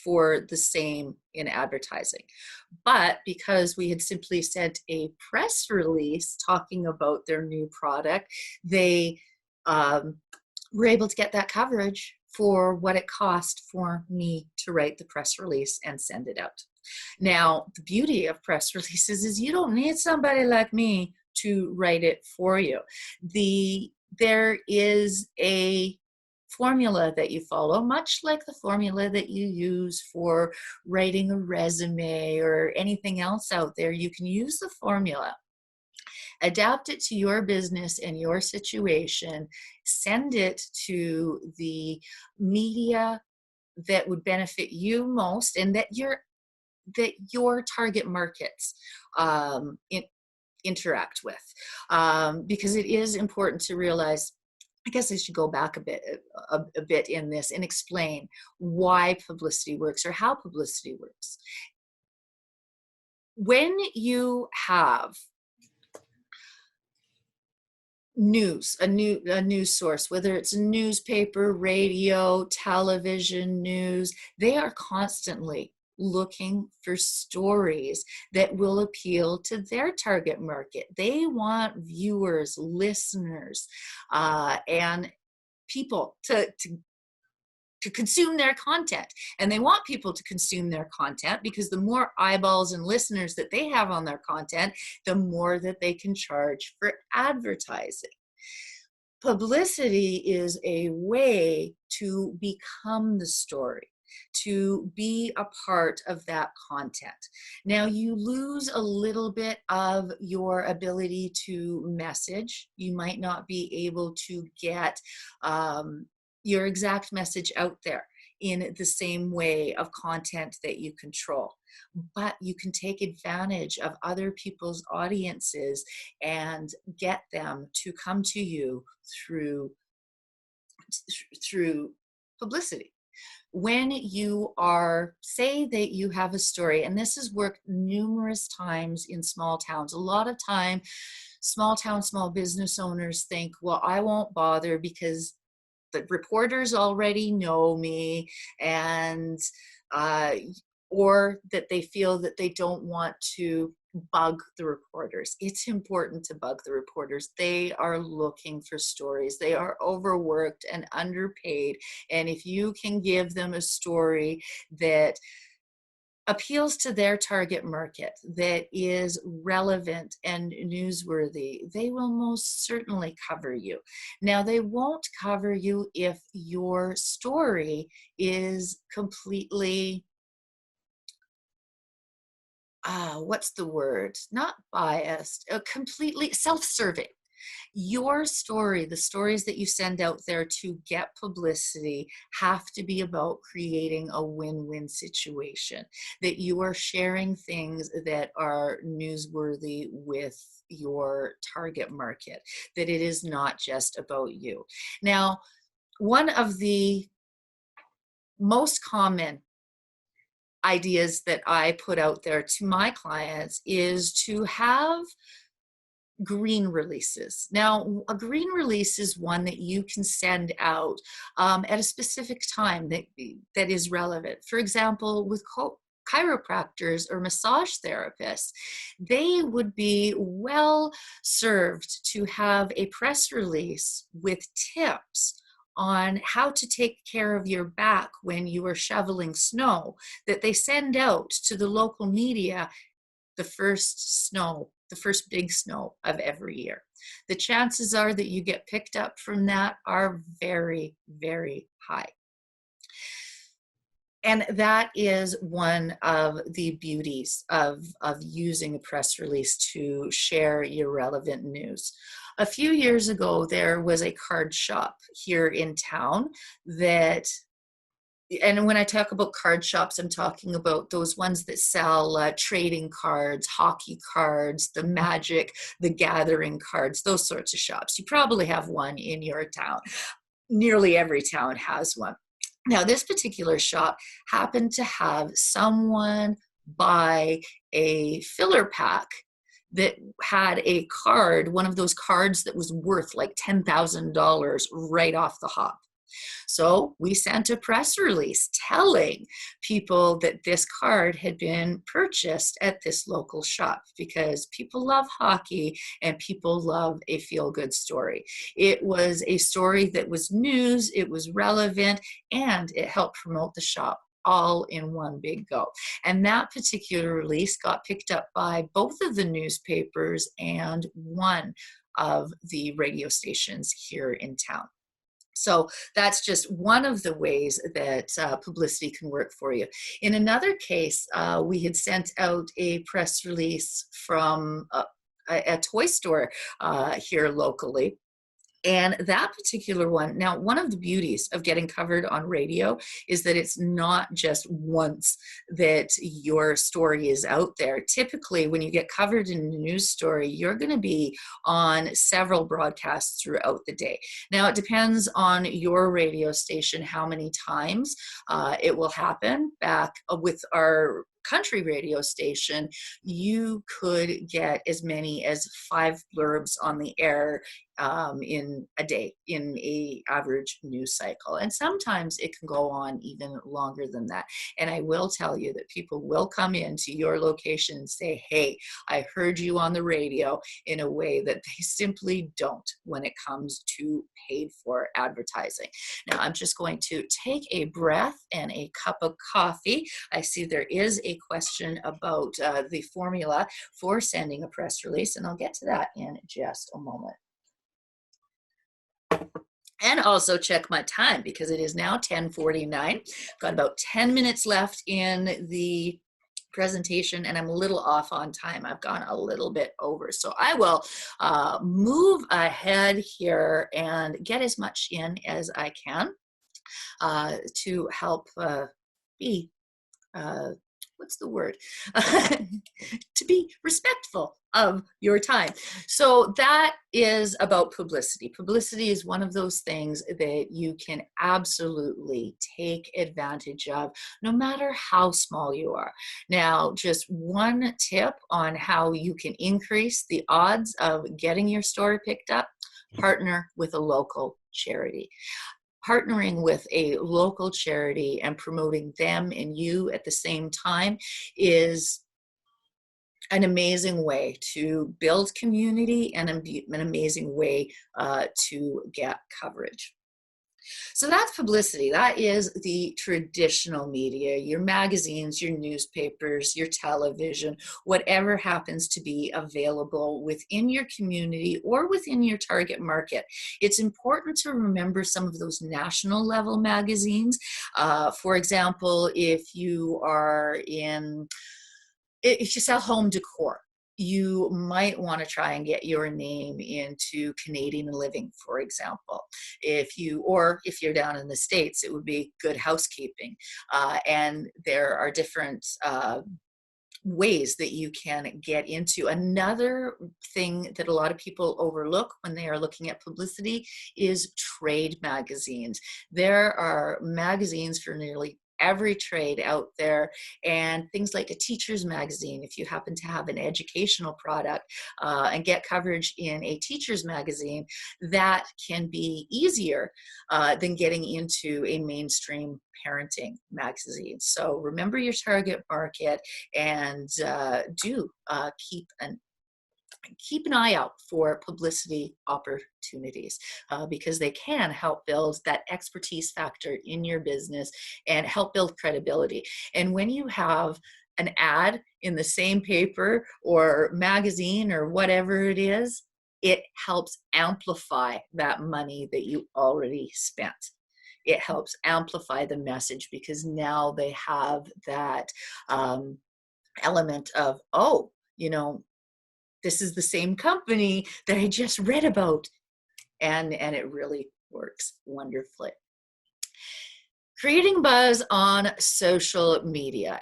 for the same in advertising. But because we had simply sent a press release talking about their new product, they were able to get that coverage for what it cost for me to write the press release and send it out. Now, the beauty of press releases is you don't need somebody like me to write it for you. There is a formula that you follow, much like the formula that you use for writing a resume or anything else out there. You can use the formula, adapt it to your business and your situation, send it to the media that would benefit you most and that your target markets interact with, because it is important to realize. I guess I should go back a bit in this and explain why publicity works or how publicity works. When you have news, a news source, whether it's a newspaper, radio, television, news, they are constantly looking for stories that will appeal to their target market. They want viewers, listeners, and people to consume their content. And they want people to consume their content because the more eyeballs and listeners that they have on their content, the more that they can charge for advertising. Publicity is a way to become the story, to be a part of that content. Now, you lose a little bit of your ability to message. You might not be able to get your exact message out there in the same way of content that you control. But you can take advantage of other people's audiences and get them to come to you through publicity. When you are, say that you have a story, and this has worked numerous times in small towns. A lot of time, small town, small business owners think, well, I won't bother because the reporters already know me, and or that they feel that they don't want to bug the reporters. It's important to bug the reporters. They are looking for stories. They are overworked and underpaid. And if you can give them a story that appeals to their target market, that is relevant and newsworthy, they will most certainly cover you. Now, they won't cover you if your story is completely what's the word? Not biased, completely self-serving. Your story, the stories that you send out there to get publicity, have to be about creating a win-win situation, that you are sharing things that are newsworthy with your target market, that it is not just about you. Now, one of the most common ideas that I put out there to my clients is to have green releases. Now, a green release is one that you can send out at a specific time that is relevant. For example, with chiropractors or massage therapists, they would be well served to have a press release with tips on how to take care of your back when you are shoveling snow, that they send out to the local media the first big snow of every year. The chances are that you get picked up from that are very, very high. And that is one of the beauties of using a press release to share your relevant news. A few years ago, there was a card shop here in town that, and when I talk about card shops, I'm talking about those ones that sell trading cards, hockey cards, the Magic, the Gathering cards, those sorts of shops. You probably have one in your town. Nearly every town has one. Now, this particular shop happened to have someone buy a filler pack that had a card, one of those cards that was worth like $10,000 right off the hop. So we sent a press release telling people that this card had been purchased at this local shop, because people love hockey and people love a feel-good story. It was a story that was news, it was relevant, and it helped promote the shop all in one big go. And that particular release got picked up by both of the newspapers and one of the radio stations here in town. So that's just one of the ways that publicity can work for you. In another case, we had sent out a press release from a toy store here locally. And that particular one, now, one of the beauties of getting covered on radio is that it's not just once that your story is out there. Typically, when you get covered in a news story, you're going to be on several broadcasts throughout the day. Now, it depends on your radio station how many times it will happen. Back with our country radio station, you could get as many as 5 blurbs on the air in a day, in a average news cycle. And sometimes it can go on even longer than that. And I will tell you that people will come into your location and say, hey, I heard you on the radio, in a way that they simply don't when it comes to paid for advertising. Now, I'm just going to take a breath and a cup of coffee. I see there is a question about the formula for sending a press release, and I'll get to that in just a moment. And also check my time, because it is now 10:49. Got about 10 minutes left in the presentation, and I'm a little off on time. I've gone a little bit over. So I will move ahead here and get as much in as I can to help be what's the word? To be respectful of your time. So that is about publicity. Publicity is one of those things that you can absolutely take advantage of, no matter how small you are. Now, just one tip on how you can increase the odds of getting your story picked up: partner with a local charity. Partnering with a local charity and promoting them and you at the same time is an amazing way to build community and an amazing way to get coverage. So that's publicity. That is the traditional media, your magazines, your newspapers, your television, whatever happens to be available within your community or within your target market. It's important to remember some of those national level magazines. For example, if you sell home decor, you might want to try and get your name into Canadian Living, for example. If you're down in the States, it would be Good Housekeeping. And there are different ways that you can get into. Another thing that a lot of people overlook when they are looking at publicity is trade magazines. There are magazines for nearly every trade out there, and things like a teacher's magazine, if you happen to have an educational product and get coverage in a teacher's magazine, that can be easier than getting into a mainstream parenting magazine. So remember your target market, and do keep an eye out for publicity opportunities because they can help build that expertise factor in your business and help build credibility. And when you have an ad in the same paper or magazine or whatever it is, it helps amplify that money that you already spent. It helps amplify the message because now they have that element of, oh, this is the same company that I just read about. And it really works wonderfully. Creating buzz on social media.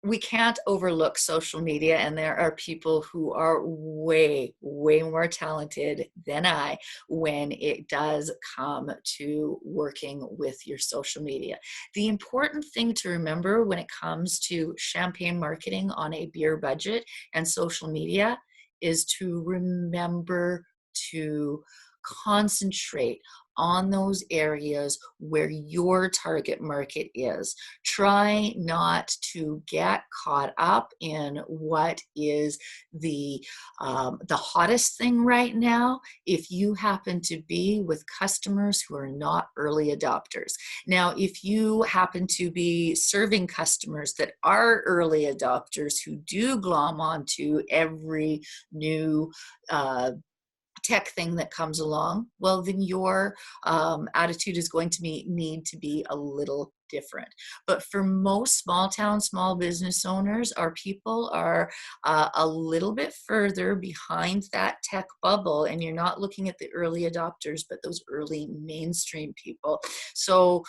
We can't overlook social media, and there are people who are way, way more talented than I when it does come to working with your social media. The important thing to remember when it comes to champagne marketing on a beer budget and social media is to remember to concentrate on those areas where your target market is. Try not to get caught up in what is the hottest thing right now if you happen to be with customers who are not early adopters. Now, if you happen to be serving customers that are early adopters who do glom onto every new tech thing that comes along, well, then your attitude is going to need to be a little different. But for most small town, small business owners, our people are a little bit further behind that tech bubble, and you're not looking at the early adopters, but those early mainstream people. So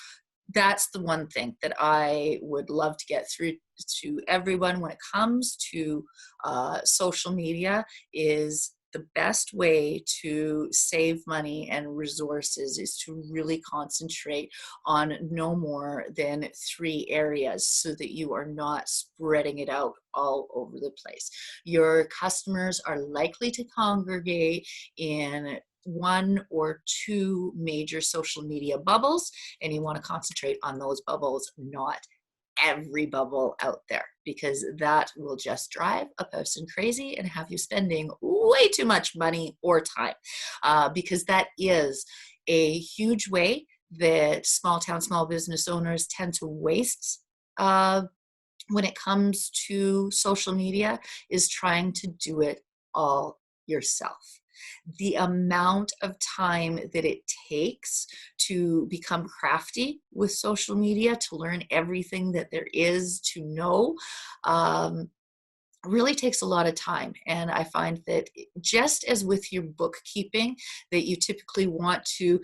that's the one thing that I would love to get through to everyone when it comes to social media is the best way to save money and resources is to really concentrate on no more than 3 areas so that you are not spreading it out all over the place. Your customers are likely to congregate in 1 or 2 major social media bubbles, and you want to concentrate on those bubbles, not every bubble out there, because that will just drive a person crazy and have you spending way too much money or time, because that is a huge way that small town, small business owners tend to waste when it comes to social media, is trying to do it all yourself. The amount of time that it takes to become crafty with social media, to learn everything that there is to know, really takes a lot of time. And I find that just as with your bookkeeping, that you typically want to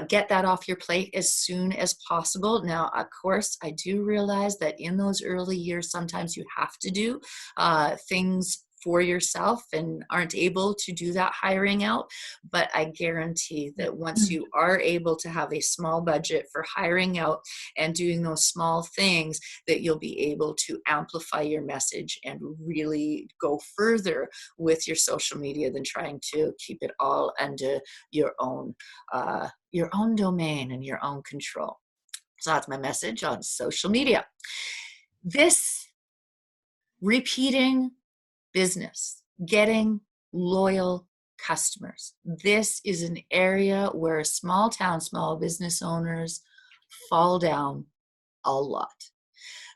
get that off your plate as soon as possible. Now, of course, I do realize that in those early years, sometimes you have to do things for yourself and aren't able to do that hiring out. But I guarantee that once you are able to have a small budget for hiring out and doing those small things, that you'll be able to amplify your message and really go further with your social media than trying to keep it all under your own domain and your own control. So that's my message on social media. This repeating business, getting loyal customers. This is an area where small town, small business owners fall down a lot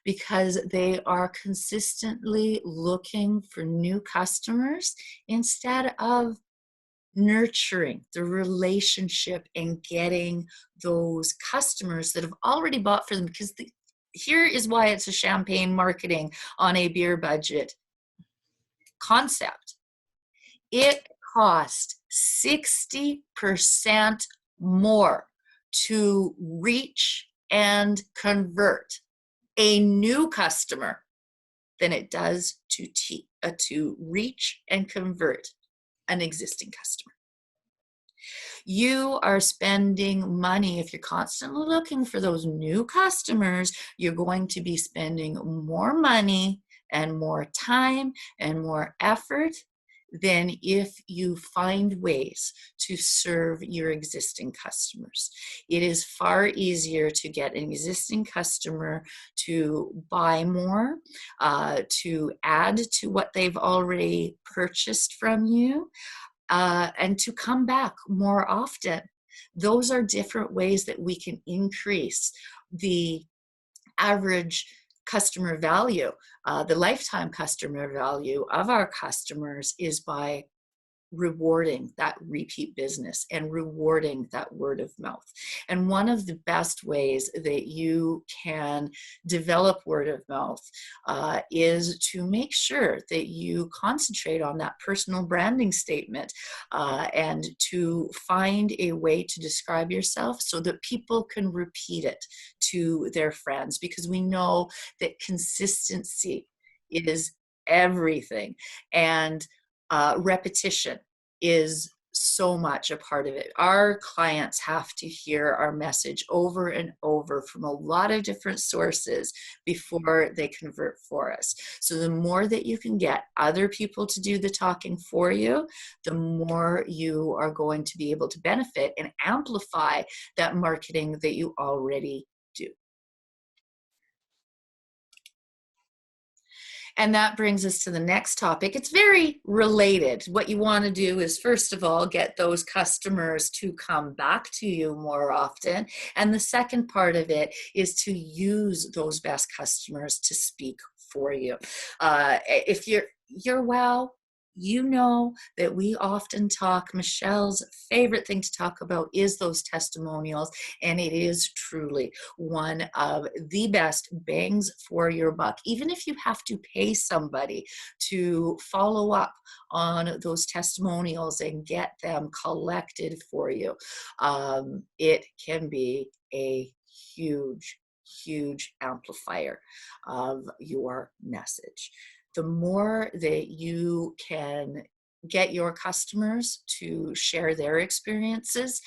because they are consistently looking for new customers instead of nurturing the relationship and getting those customers that have already bought for them. Because here is why it's a champagne marketing on a beer budget concept. It cost 60% more to reach and convert a new customer than it does to reach and convert an existing customer. You are spending money. If you're constantly looking for those new customers, you're going to be spending more money and more time and more effort than if you find ways to serve your existing customers. It is far easier to get an existing customer to buy more, to add to what they've already purchased from you, and to come back more often. Those are different ways that we can increase the average customer value. The lifetime customer value of our customers is by rewarding that repeat business and rewarding that word of mouth. And one of the best ways that you can develop word of mouth is to make sure that you concentrate on that personal branding statement and to find a way to describe yourself so that people can repeat it to their friends, because we know that consistency is everything. And repetition is so much a part of it. Our clients have to hear our message over and over from a lot of different sources before they convert for us. So the more that you can get other people to do the talking for you, the more you are going to be able to benefit and amplify that marketing that you already do. And that brings us to the next topic. It's very related. What you want to do is, first of all, get those customers to come back to you more often. And the second part of it is to use those best customers to speak for you. If you're wow, you know that we often talk, Michelle's favorite thing to talk about is those testimonials, and it is truly one of the best bangs for your buck. Even if you have to pay somebody to follow up on those testimonials and get them collected for you, it can be a huge, huge amplifier of your message. The more that you can get your customers to share their experiences,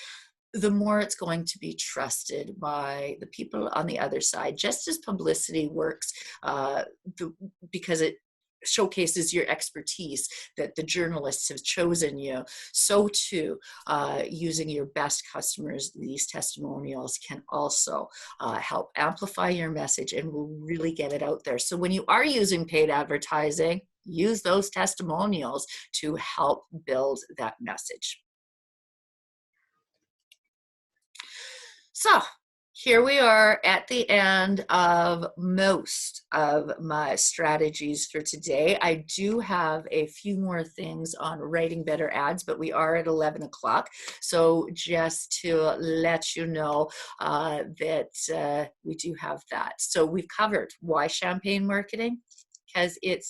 the more it's going to be trusted by the people on the other side. Just as publicity works, because it showcases your expertise, that the journalists have chosen you, so too, using your best customers, these testimonials can also help amplify your message and will really get it out there. So when you are using paid advertising, use those testimonials to help build that message. So here we are at the end of most of my strategies for today. I do have a few more things on writing better ads, but we are at 11 o'clock. So just to let you know that we do have that. So we've covered why champagne marketing, because it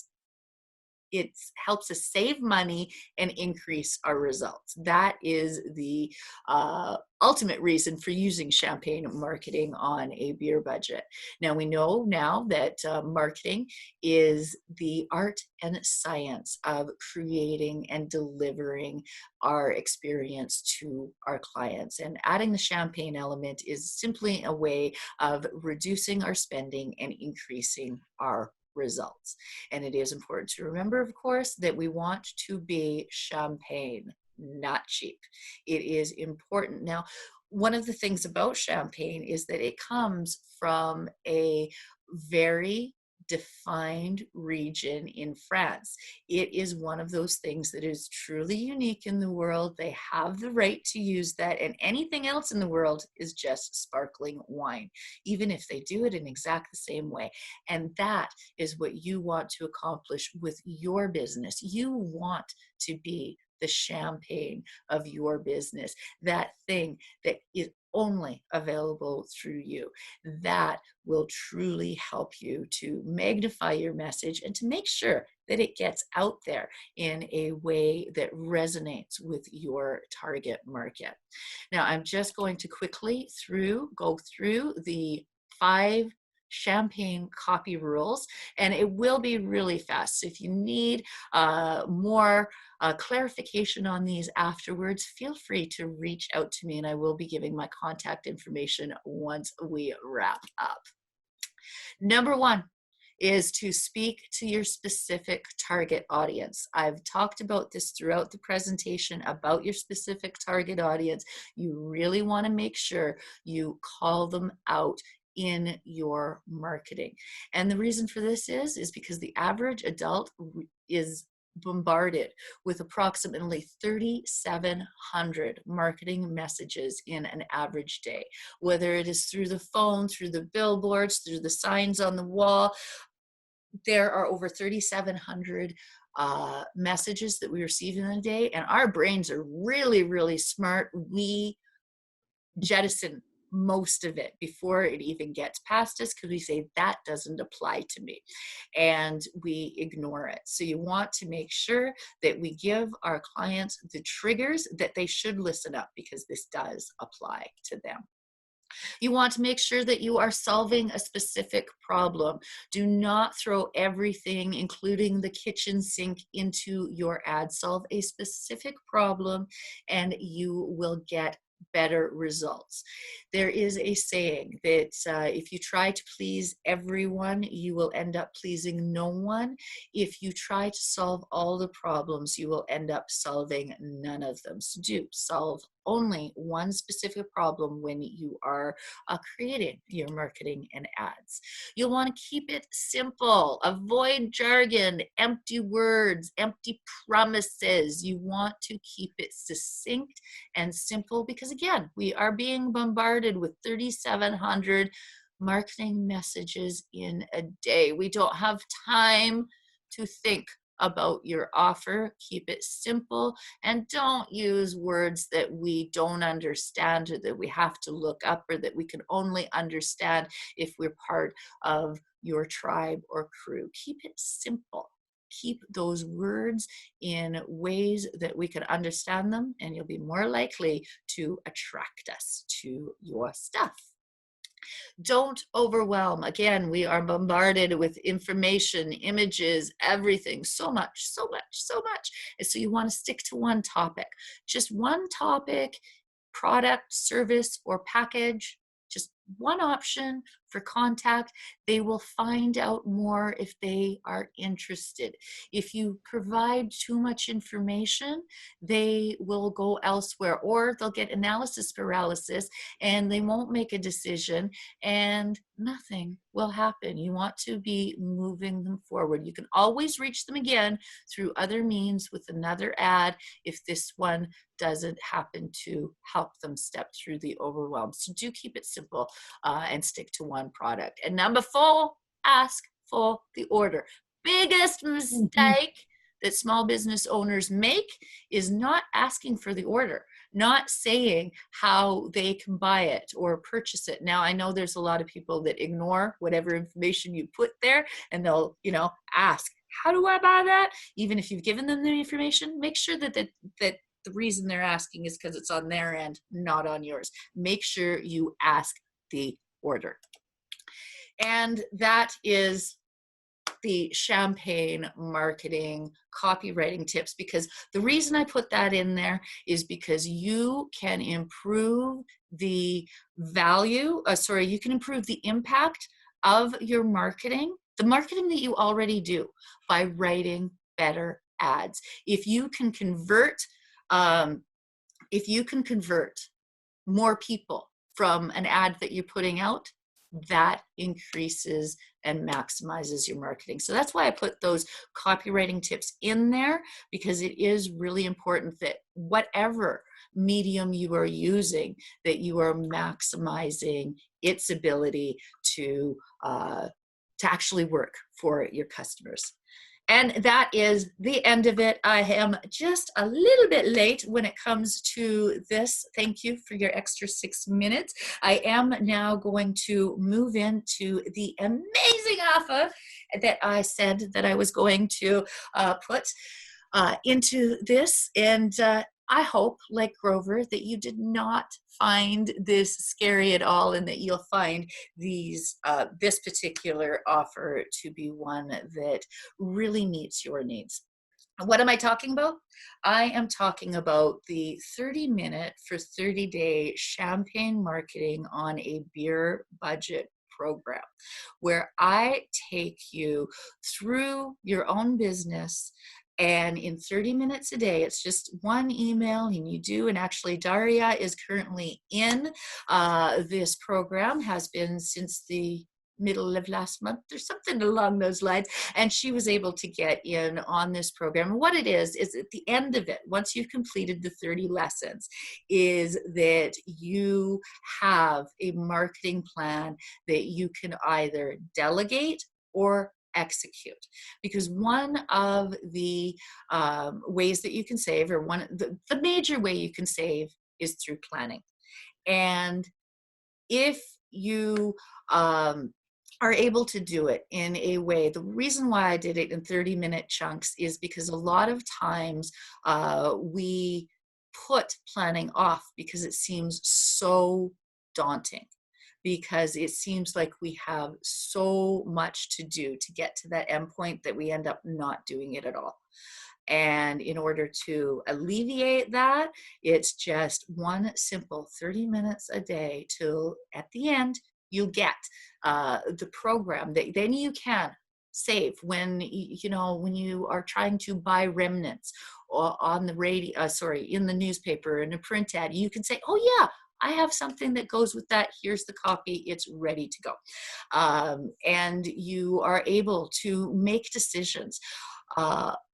helps us save money and increase our results. That is the ultimate reason for using champagne marketing on a beer budget. Now we know now that marketing is the art and science of creating and delivering our experience to our clients. And adding the champagne element is simply a way of reducing our spending and increasing our results. And it is important to remember, of course, that we want to be champagne, not cheap. It is important. Now, one of the things about champagne is that it comes from a very defined region in France. It is one of those things that is truly unique in the world. They have the right to use that, and anything else in the world is just sparkling wine, even if they do it in exact the same way. And that is what you want to accomplish with your business. You want to be the champagne of your business, that thing that is only available through you. That will truly help you to magnify your message and to make sure that it gets out there in a way that resonates with your target market. Now, I'm just going to quickly go through the 5 champagne copy rules, and it will be really fast. So if you need more clarification on these afterwards, feel free to reach out to me, and I will be giving my contact information once we wrap up. Number 1 is to speak to your specific target audience. I've talked about this throughout the presentation about your specific target audience. You really want to make sure you call them out in your marketing. And the reason for this is because the average adult is bombarded with approximately 3,700 marketing messages in an average day, whether it is through the phone, through the billboards, through the signs on the wall. There are over 3,700 messages that we receive in a day, and our brains are really, really smart. We jettison most of it before it even gets past us, because we say that doesn't apply to me, and we ignore it. So you want to make sure that we give our clients the triggers that they should listen up, because this does apply to them. You want to make sure that you are solving a specific problem. Do not throw everything, including the kitchen sink, into your ad. Solve a specific problem and you will get better results. There is a saying that if you try to please everyone, you will end up pleasing no one. If you try to solve all the problems, you will end up solving none of them. So do solve only one specific problem when you are creating your marketing and ads. You'll want to keep it simple. Avoid jargon, empty words, empty promises. You want to keep it succinct and simple, because again, we are being bombarded with 3,700 marketing messages in a day. We don't have time to think about your offer. Keep it simple, and don't use words that we don't understand, or that we have to look up, or that we can only understand if we're part of your tribe or crew. Keep it simple. Keep those words in ways that we can understand them, and you'll be more likely to attract us to your stuff. Don't overwhelm. Again, we are bombarded with information, images, everything, so much, so much, so much. And so you want to stick to one topic, just one topic, product, service, or package, just one option for contact. They will find out more if they are interested. If you provide too much information, they will go elsewhere, or they'll get analysis paralysis and they won't make a decision, and nothing will happen. You want to be moving them forward. You can always reach them again through other means with another ad if this one doesn't happen to help them step through the overwhelm. So do keep it simple and stick to one product. And number 4, ask for the order. Biggest mistake that small business owners make is not asking for the order, not saying how they can buy it or purchase it. Now, I know there's a lot of people that ignore whatever information you put there, and they'll, ask, how do I buy that? Even if you've given them the information, make sure that the reason they're asking is because it's on their end, not on yours. Make sure you ask the order. And that is the champagne marketing copywriting tips, because the reason I put that in there is because you can improve the value, you can improve the impact of your marketing, the marketing that you already do, by writing better ads. If you can convert more people from an ad that you're putting out, that increases and maximizes your marketing. So that's why I put those copywriting tips in there, because it is really important that whatever medium you are using, that you are maximizing its ability to actually work for your customers. And that is the end of it. I am just a little bit late when it comes to this. Thank you for your extra 6 minutes. I am now going to move into the amazing offer that I said that I was going to put into this. And I hope, like Grover, that you did not find this scary at all, and that you'll find this particular offer to be one that really meets your needs. What am I talking about? I am talking about the 30-minute for 30-day champagne marketing on a beer budget program, where I take you through your own business. And in 30 minutes a day, it's just one email, and you do. And actually, Daria is currently in this program, has been since the middle of last month or something along those lines. And she was able to get in on this program. And what it is at the end of it, once you've completed the 30 lessons, is that you have a marketing plan that you can either delegate or execute. Because one of the ways that you can save, or the major way you can save, is through planning. And if you are able to do it in a way, the reason why I did it in 30-minute chunks is because a lot of times we put planning off because it seems so daunting, because it seems like we have so much to do to get to that endpoint that we end up not doing it at all. And in order to alleviate that, it's just one simple 30 minutes a day till at the end you get the program that then you can save when you are trying to buy remnants or on the radio, in the newspaper, in a print ad. You can say, oh yeah, I have something that goes with that. Here's the copy. It's ready to go. And you are able to make decisions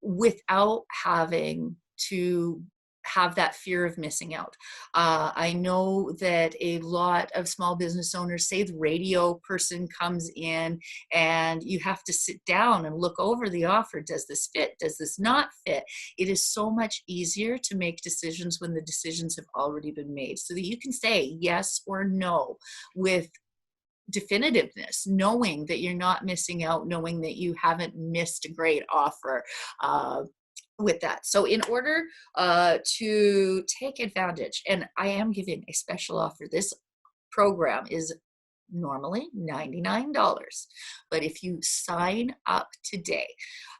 without having to have that fear of missing out. I know that a lot of small business owners, say the radio person comes in and you have to sit down and look over the offer. Does this fit? Does this not fit? It is so much easier to make decisions when the decisions have already been made, so that you can say yes or no with definitiveness, knowing that you're not missing out, knowing that you haven't missed a great offer. With that. So in order to take advantage, and I am giving a special offer, this program is normally $99, but if you sign up today,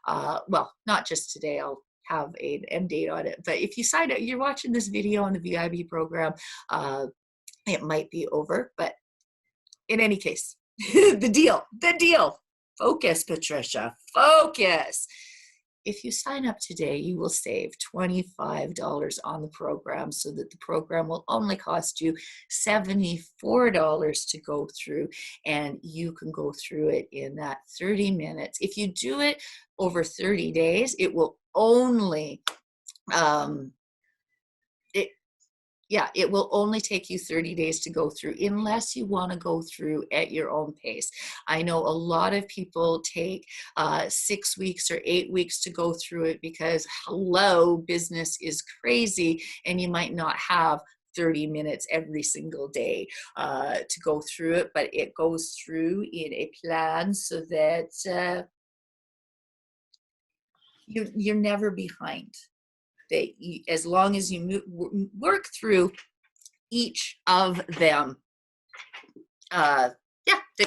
well, not just today, I'll have an end date on it, but if you sign up, you're watching this video on the VIB program, it might be over, but in any case, the deal, focus, Patricia, focus. If you sign up today, you will save $25 on the program, so that the program will only cost you $74 to go through, and you can go through it in that 30 minutes. If you do it over 30 days, it will only it will only take you 30 days to go through, unless you want to go through at your own pace. I know a lot of people take 6 weeks or 8 weeks to go through it, because hello, business is crazy and you might not have 30 minutes every single day to go through it, but it goes through in a plan so that you're never behind. That as long as you work through each of them, that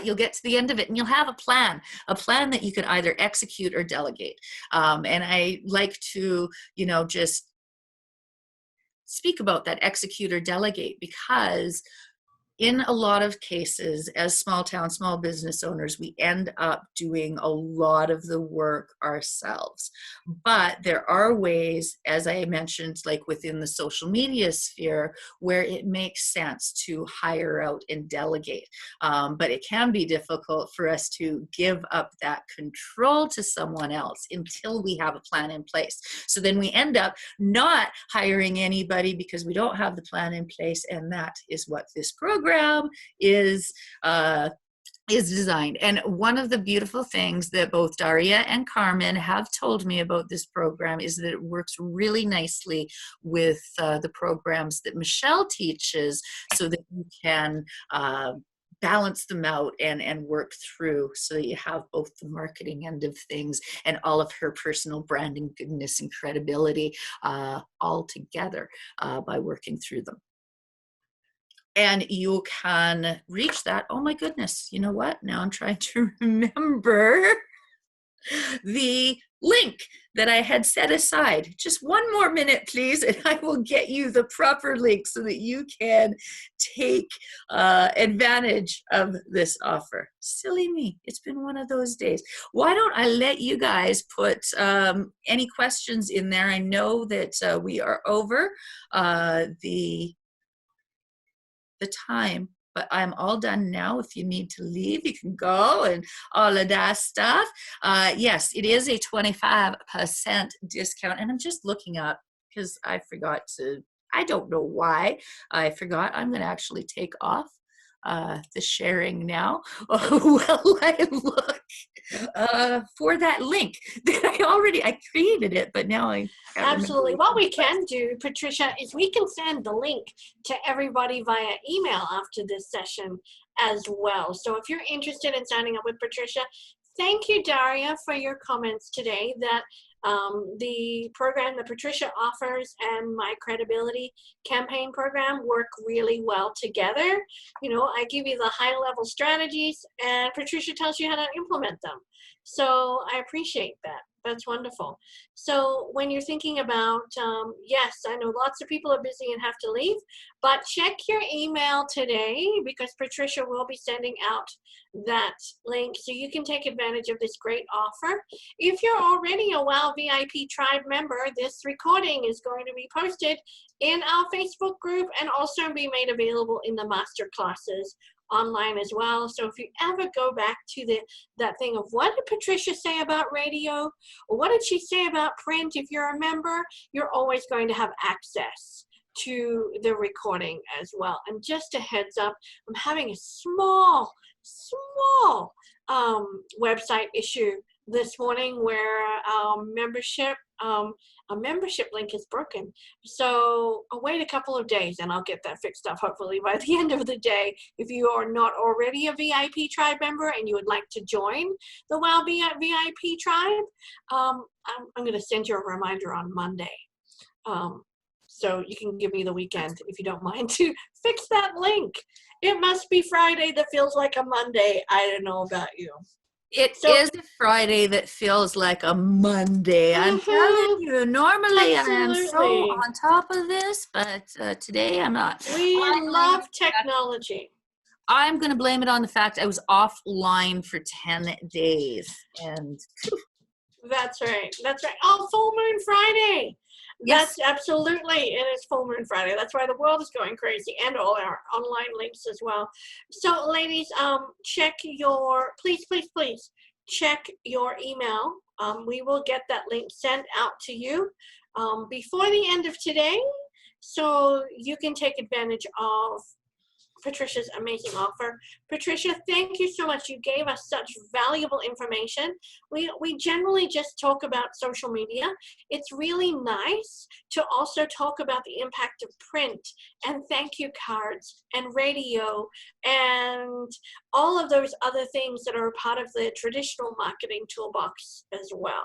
you'll get to the end of it and you'll have a plan that you can either execute or delegate. And I like to, just speak about that execute or delegate, because in a lot of cases, as small business owners, we end up doing a lot of the work ourselves. But there are ways, as I mentioned, like within the social media sphere, where it makes sense to hire out and delegate. But it can be difficult for us to give up that control to someone else until we have a plan in place. So then we end up not hiring anybody because we don't have the plan in place, and that is what this program is designed. And one of the beautiful things that both Daria and Carmen have told me about this program is that it works really nicely with the programs that Michelle teaches, so that you can balance them out and work through, so that you have both the marketing end of things and all of her personal branding, goodness, and credibility all together by working through them. And you can reach that. Oh my goodness, you know what? Now I'm trying to remember the link that I had set aside. Just one more minute, please, and I will get you the proper link so that you can take advantage of this offer. Silly me, it's been one of those days. Why don't I let you guys put any questions in there? I know that we are over the time, but I'm all done now. If you need to leave, you can go, and all of that stuff. Yes, it is a 25% discount, and I'm just looking up because I forgot to, I don't know why I forgot. I'm going to actually take off the sharing now while I look for that link that I created it, but now I absolutely. What we can do, Patricia, is we can send the link to everybody via email after this session as well. So if you're interested in signing up with Patricia, thank you, Daria, for your comments today. That the program that Patricia offers and my credibility campaign program work really well together. I give you the high level strategies and Patricia tells you how to implement them. So I appreciate that. That's wonderful. So when you're thinking about, yes, I know lots of people are busy and have to leave, but check your email today, because Patricia will be sending out that link so you can take advantage of this great offer. If you're already a WOW VIP Tribe member, this recording is going to be posted in our Facebook group and also be made available in the master classes online as well. So if you ever go back to that thing of what did Patrysha say about radio, or what did she say about print, if you're a member, you're always going to have access to the recording as well. And just a heads up, I'm having a small website issue this morning where a membership link is broken. So I'll wait a couple of days and I'll get that fixed up hopefully by the end of the day. If you are not already a VIP tribe member and you would like to join the WOW VIP tribe, I'm going to send you a reminder on Monday. So you can give me the weekend if you don't mind to fix that link. It must be Friday that feels like a Monday. I don't know about you. It is a Friday that feels like a Monday. I'm telling you, normally I am so on top of this, but today I'm not. We love technology. I'm going to blame it on the fact I was offline for 10 days. And That's right. That's right. Oh, full moon Friday. Yes. That's absolutely, it is full moon Friday. That's why the world is going crazy, and all our online links as well. So ladies, check your, please check your email. We will get that link sent out to you before the end of today, so you can take advantage of Patrysha's amazing offer. Patrysha, thank you so much. You gave us such valuable information. We generally just talk about social media. It's really nice to also talk about the impact of print and thank you cards and radio and all of those other things that are a part of the traditional marketing toolbox as well.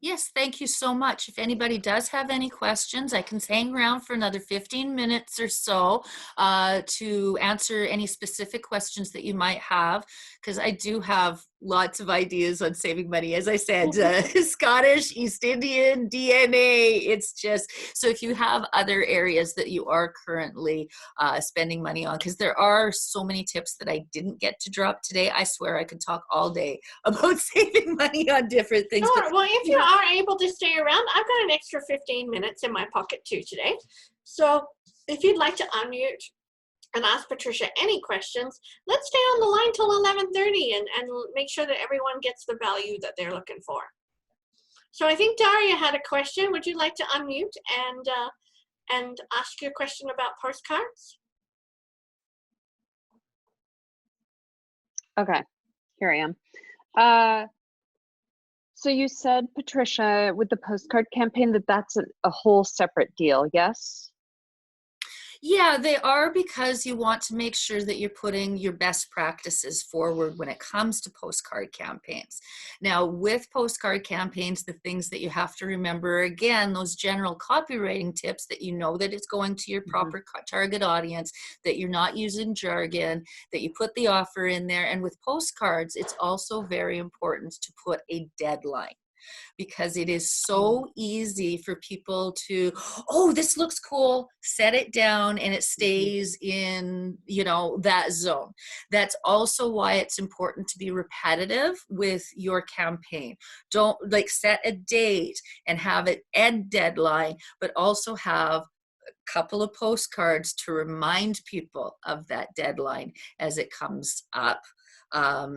Yes, thank you so much. If anybody does have any questions, I can hang around for another 15 minutes or so to answer any specific questions that you might have, because I do have lots of ideas on saving money. As I said, Scottish, East Indian, DNA, it's just, so if you have other areas that you are currently spending money on, because there are so many tips that I didn't get to drop today. I swear I could talk all day about saving money on different things. Sure. Well, if you are able to stay around, I've got an extra 15 minutes in my pocket too today. So if you'd like to unmute and ask Patrysha any questions, let's stay on the line till 11:30 and make sure that everyone gets the value that they're looking for. So I think Daria had a question. Would you like to unmute and ask your question about postcards? Okay, here I am. So you said, Patrysha, with the postcard campaign, that's a whole separate deal, yes? Yeah, they are, because you want to make sure that you're putting your best practices forward when it comes to postcard campaigns. Now, with postcard campaigns, the things that you have to remember, again, those general copywriting tips that you know that it's going to your proper target audience, that you're not using jargon, that you put the offer in there. And with postcards, it's also very important to put a deadline, because it is so easy for people to, oh, this looks cool, set it down, and it stays in, you know, that zone. That's also why it's important to be repetitive with your campaign. Don't like set a date and have it end deadline, but also have a couple of postcards to remind people of that deadline as it comes up.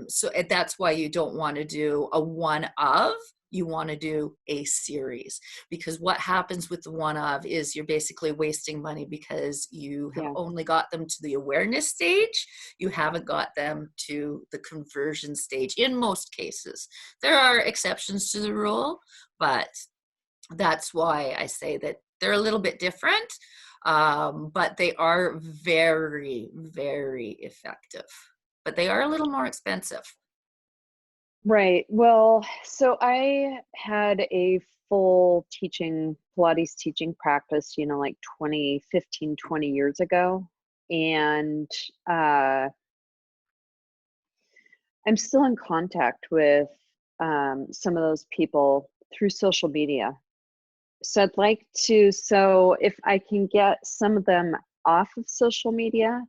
So that's why you don't want to do a one of, you want to do a series, because what happens with the one of is you're basically wasting money, because you have only got them to the awareness stage. You haven't got them to the conversion stage in most cases. There are exceptions to the rule, but that's why I say that they're a little bit different, but they are very, very effective. But they are a little more expensive. Right. Well, so I had a full Pilates teaching practice, you know, like 15, 20 years ago. And I'm still in contact with some of those people through social media. So I'd like to, so if I can get some of them off of social media,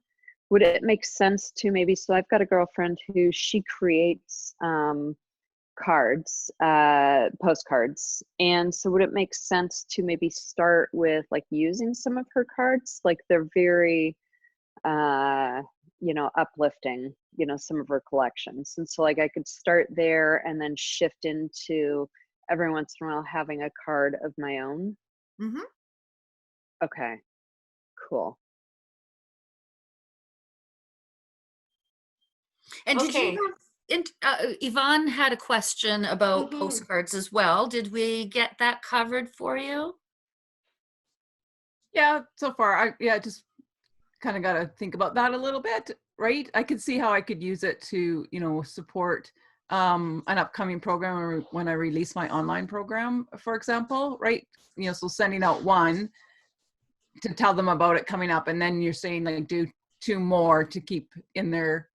would it make sense to maybe, so I've got a girlfriend who she creates cards, postcards. And so would it make sense to maybe start with like using some of her cards? Like they're very, uplifting, some of her collections. And so like I could start there and then shift into every once in a while having a card of my own. Mm-hmm. Okay, cool. And did you Okay. Yvonne had a question about Mm-hmm. postcards as well. Did we get that covered for you? Yeah, so far, just kind of got to think about that a little bit, right? I could see how I could use it to, support an upcoming program when I release my online program, for example, right? So sending out one to tell them about it coming up, and then you're saying like do two more to keep in their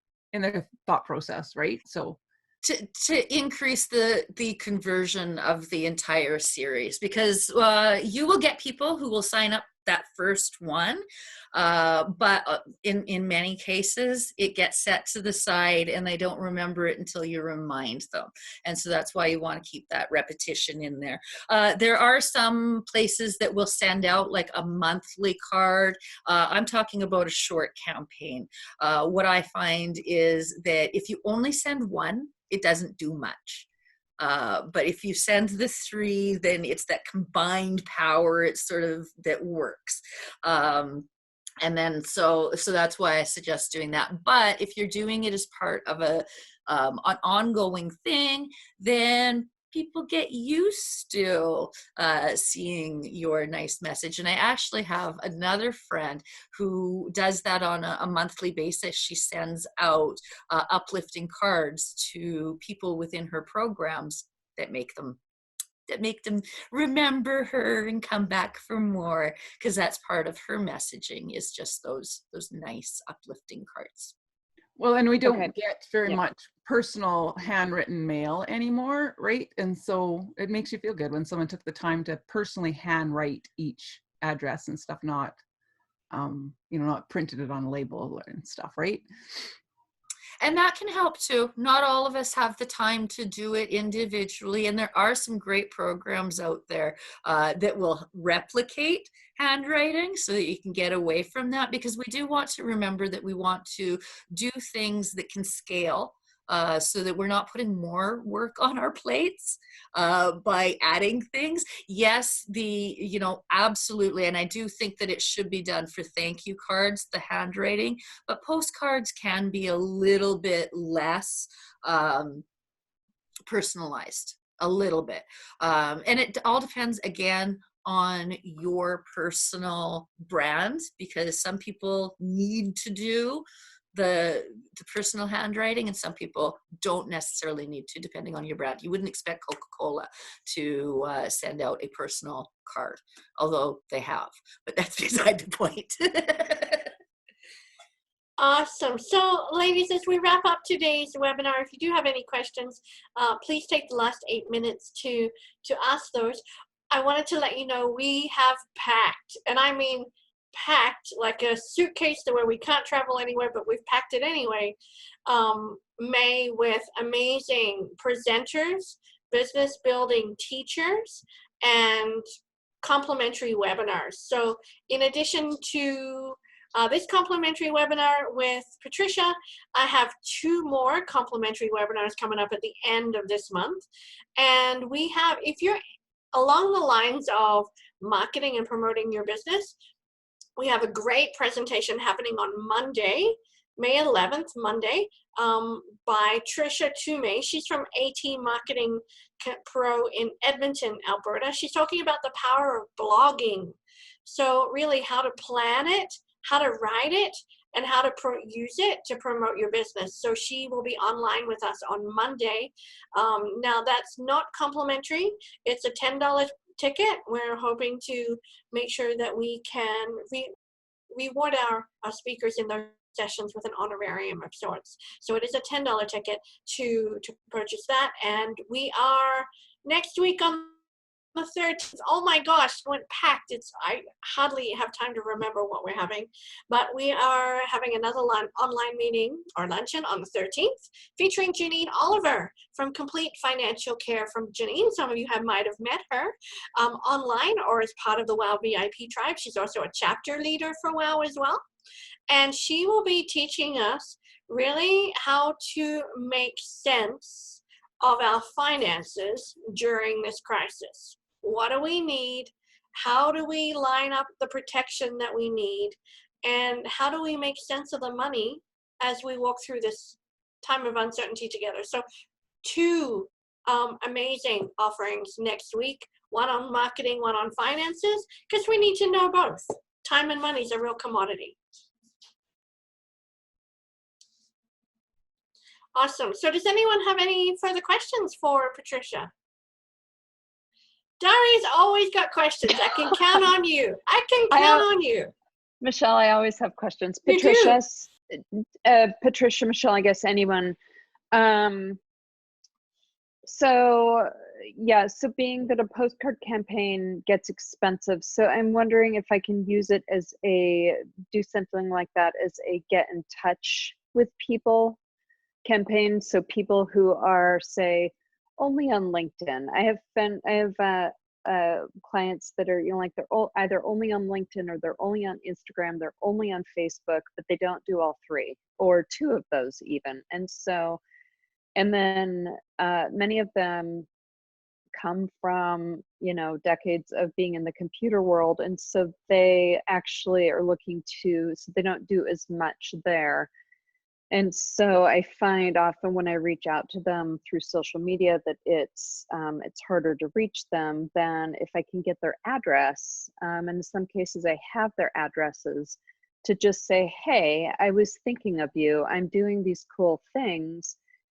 thought process, right? So to increase the conversion of the entire series, because you will get people who will sign up that first one, but in many cases it gets set to the side and they don't remember it until you remind them, and so that's why you want to keep that repetition in there. There are some places that will send out like a monthly card. I'm talking about a short campaign. What I find is that if you only send one, it doesn't do much. But if you send the three, then it's that combined power. It's sort of that works. And then so that's why I suggest doing that. But if you're doing it as part of an ongoing thing, then people get used to seeing your nice message. And I actually have another friend who does that on a monthly basis. She sends out uplifting cards to people within her programs that make them remember her and come back for more, because that's part of her messaging, is just those nice uplifting cards. well, and we don't Okay. get very Yep. much personal handwritten mail anymore, right? And so it makes you feel good when someone took the time to personally handwrite each address and stuff, not not printed it on a label and stuff, right? And that can help too. Not all of us have the time to do it individually. And there are some great programs out there that will replicate handwriting so that you can get away from that, because we do want to remember that we want to do things that can scale. So that we're not putting more work on our plates by adding things. Yes, absolutely. And I do think that it should be done for thank you cards, the handwriting, but postcards can be a little bit less personalized, a little bit. And it all depends, again, on your personal brand, because some people need to do the personal handwriting and some people don't necessarily need to, depending on your brand. You wouldn't expect Coca-Cola to send out a personal card, although they have, but that's beside the point. Awesome. So, ladies, as we wrap up today's webinar, if you do have any questions, please take the last 8 minutes to ask those. I wanted to let you know we have packed, and I mean packed like a suitcase to where we can't travel anywhere, but we've packed it anyway, May, with amazing presenters, business building teachers, and complimentary webinars. So in addition to this complimentary webinar with Patricia, I have 2 more complimentary webinars coming up at the end of this month. And we have, if you're along the lines of marketing and promoting your business, we have a great presentation happening on Monday, May 11th, Monday, by Trisha Toomey. She's from AT Marketing Pro in Edmonton, Alberta. She's talking about the power of blogging. So really how to plan it, how to write it, and how to use it to promote your business. So she will be online with us on Monday. Now that's not complimentary. It's a $10 ticket. We're hoping to make sure that we can reward our speakers in those sessions with an honorarium of sorts. So it is a $10 ticket to purchase that. And we are next week on the 13th. Oh my gosh, it went packed. I hardly have time to remember what we're having, but we are having another online meeting or luncheon on the 13th featuring Janine Oliver from Complete Financial Care from Janine. Some of you might have met her online or as part of the WOW VIP tribe. She's also a chapter leader for WOW as well. And she will be teaching us really how to make sense of our finances during this crisis. What do we need? How do we line up the protection that we need? And how do we make sense of the money as we walk through this time of uncertainty together? So 2 amazing offerings next week, one on marketing, one on finances, because we need to know both. Time and money is a real commodity. Awesome. So does anyone have any further questions for Patricia? Dari's always got questions. I can count on you. I can count on you. Michelle, I always have questions. You Patricia, Patricia, Michelle, I guess anyone. So being that a postcard campaign gets expensive, so I'm wondering if I can use it as do something like that as a get in touch with people campaign. So people who are, say, only on LinkedIn. I have clients that are, like they're either only on LinkedIn or they're only on Instagram, they're only on Facebook, but they don't do all 3 or 2 of those even. And then many of them come from, decades of being in the computer world. And so they actually are looking so they don't do as much there. And so I find often when I reach out to them through social media that it's harder to reach them than if I can get their address. And in some cases I have their addresses to just say, hey, I was thinking of you. I'm doing these cool things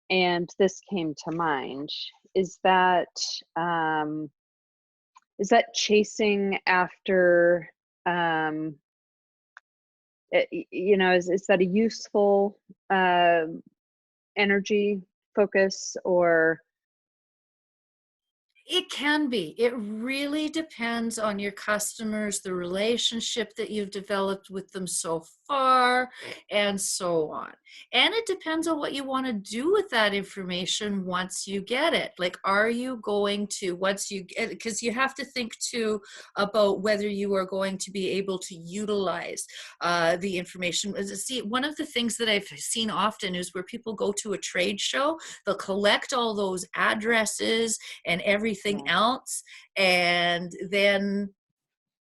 and this came to mind. Is that chasing after, is that a useful energy focus, or? It can be. It really depends on your customers, the relationship that you've developed with them so far, and so on. And it depends on what you want to do with that information once you get it. Like, are you going to, because you have to think too about whether you are going to be able to utilize the information. See, one of the things that I've seen often is where people go to a trade show, they'll collect all those addresses and everything else, and then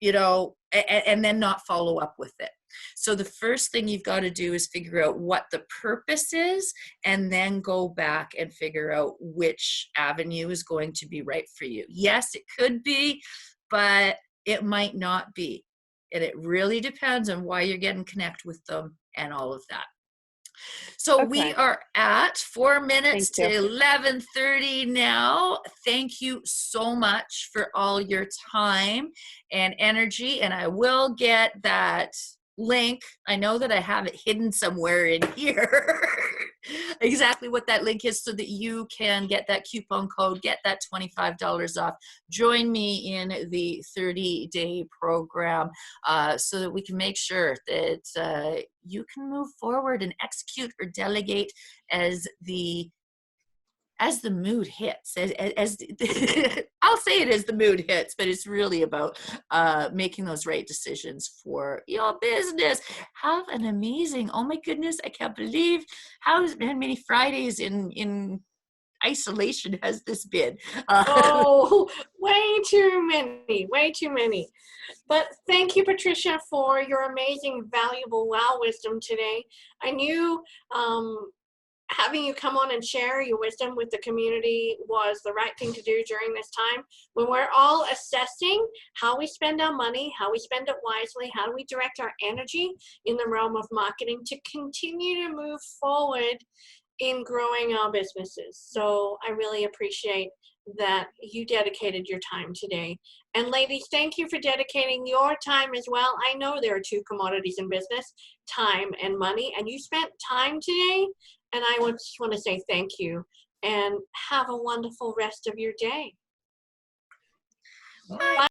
and then not follow up with it. So the first thing you've got to do is figure out what the purpose is, and then go back and figure out which avenue is going to be right for you. Yes, it could be, but it might not be, and it really depends on why you're getting connect with them and all of that. So Okay. We are at 4 minutes to 11:30 now. Thank you so much for all your time and energy. And I will get that link. I know that I have it hidden somewhere in here. Exactly what that link is, so that you can get that coupon code, get that $25 off. Join me in the 30-day program so that we can make sure that you can move forward and execute or delegate as the mood hits, as I'll say it as the mood hits, but it's really about making those right decisions for your business. Have an amazing, oh my goodness, I can't believe how many Fridays in isolation has this been. Oh, way too many. But thank you, Patricia, for your amazing, valuable WOW wisdom today. I knew having you come on and share your wisdom with the community was the right thing to do during this time when we're all assessing how we spend our money, how we spend it wisely, how do we direct our energy in the realm of marketing to continue to move forward in growing our businesses. So I really appreciate that you dedicated your time today. And ladies, thank you for dedicating your time as well. I know there are 2 commodities in business, time and money, and you spent time today. And I just want to say thank you and have a wonderful rest of your day. Bye.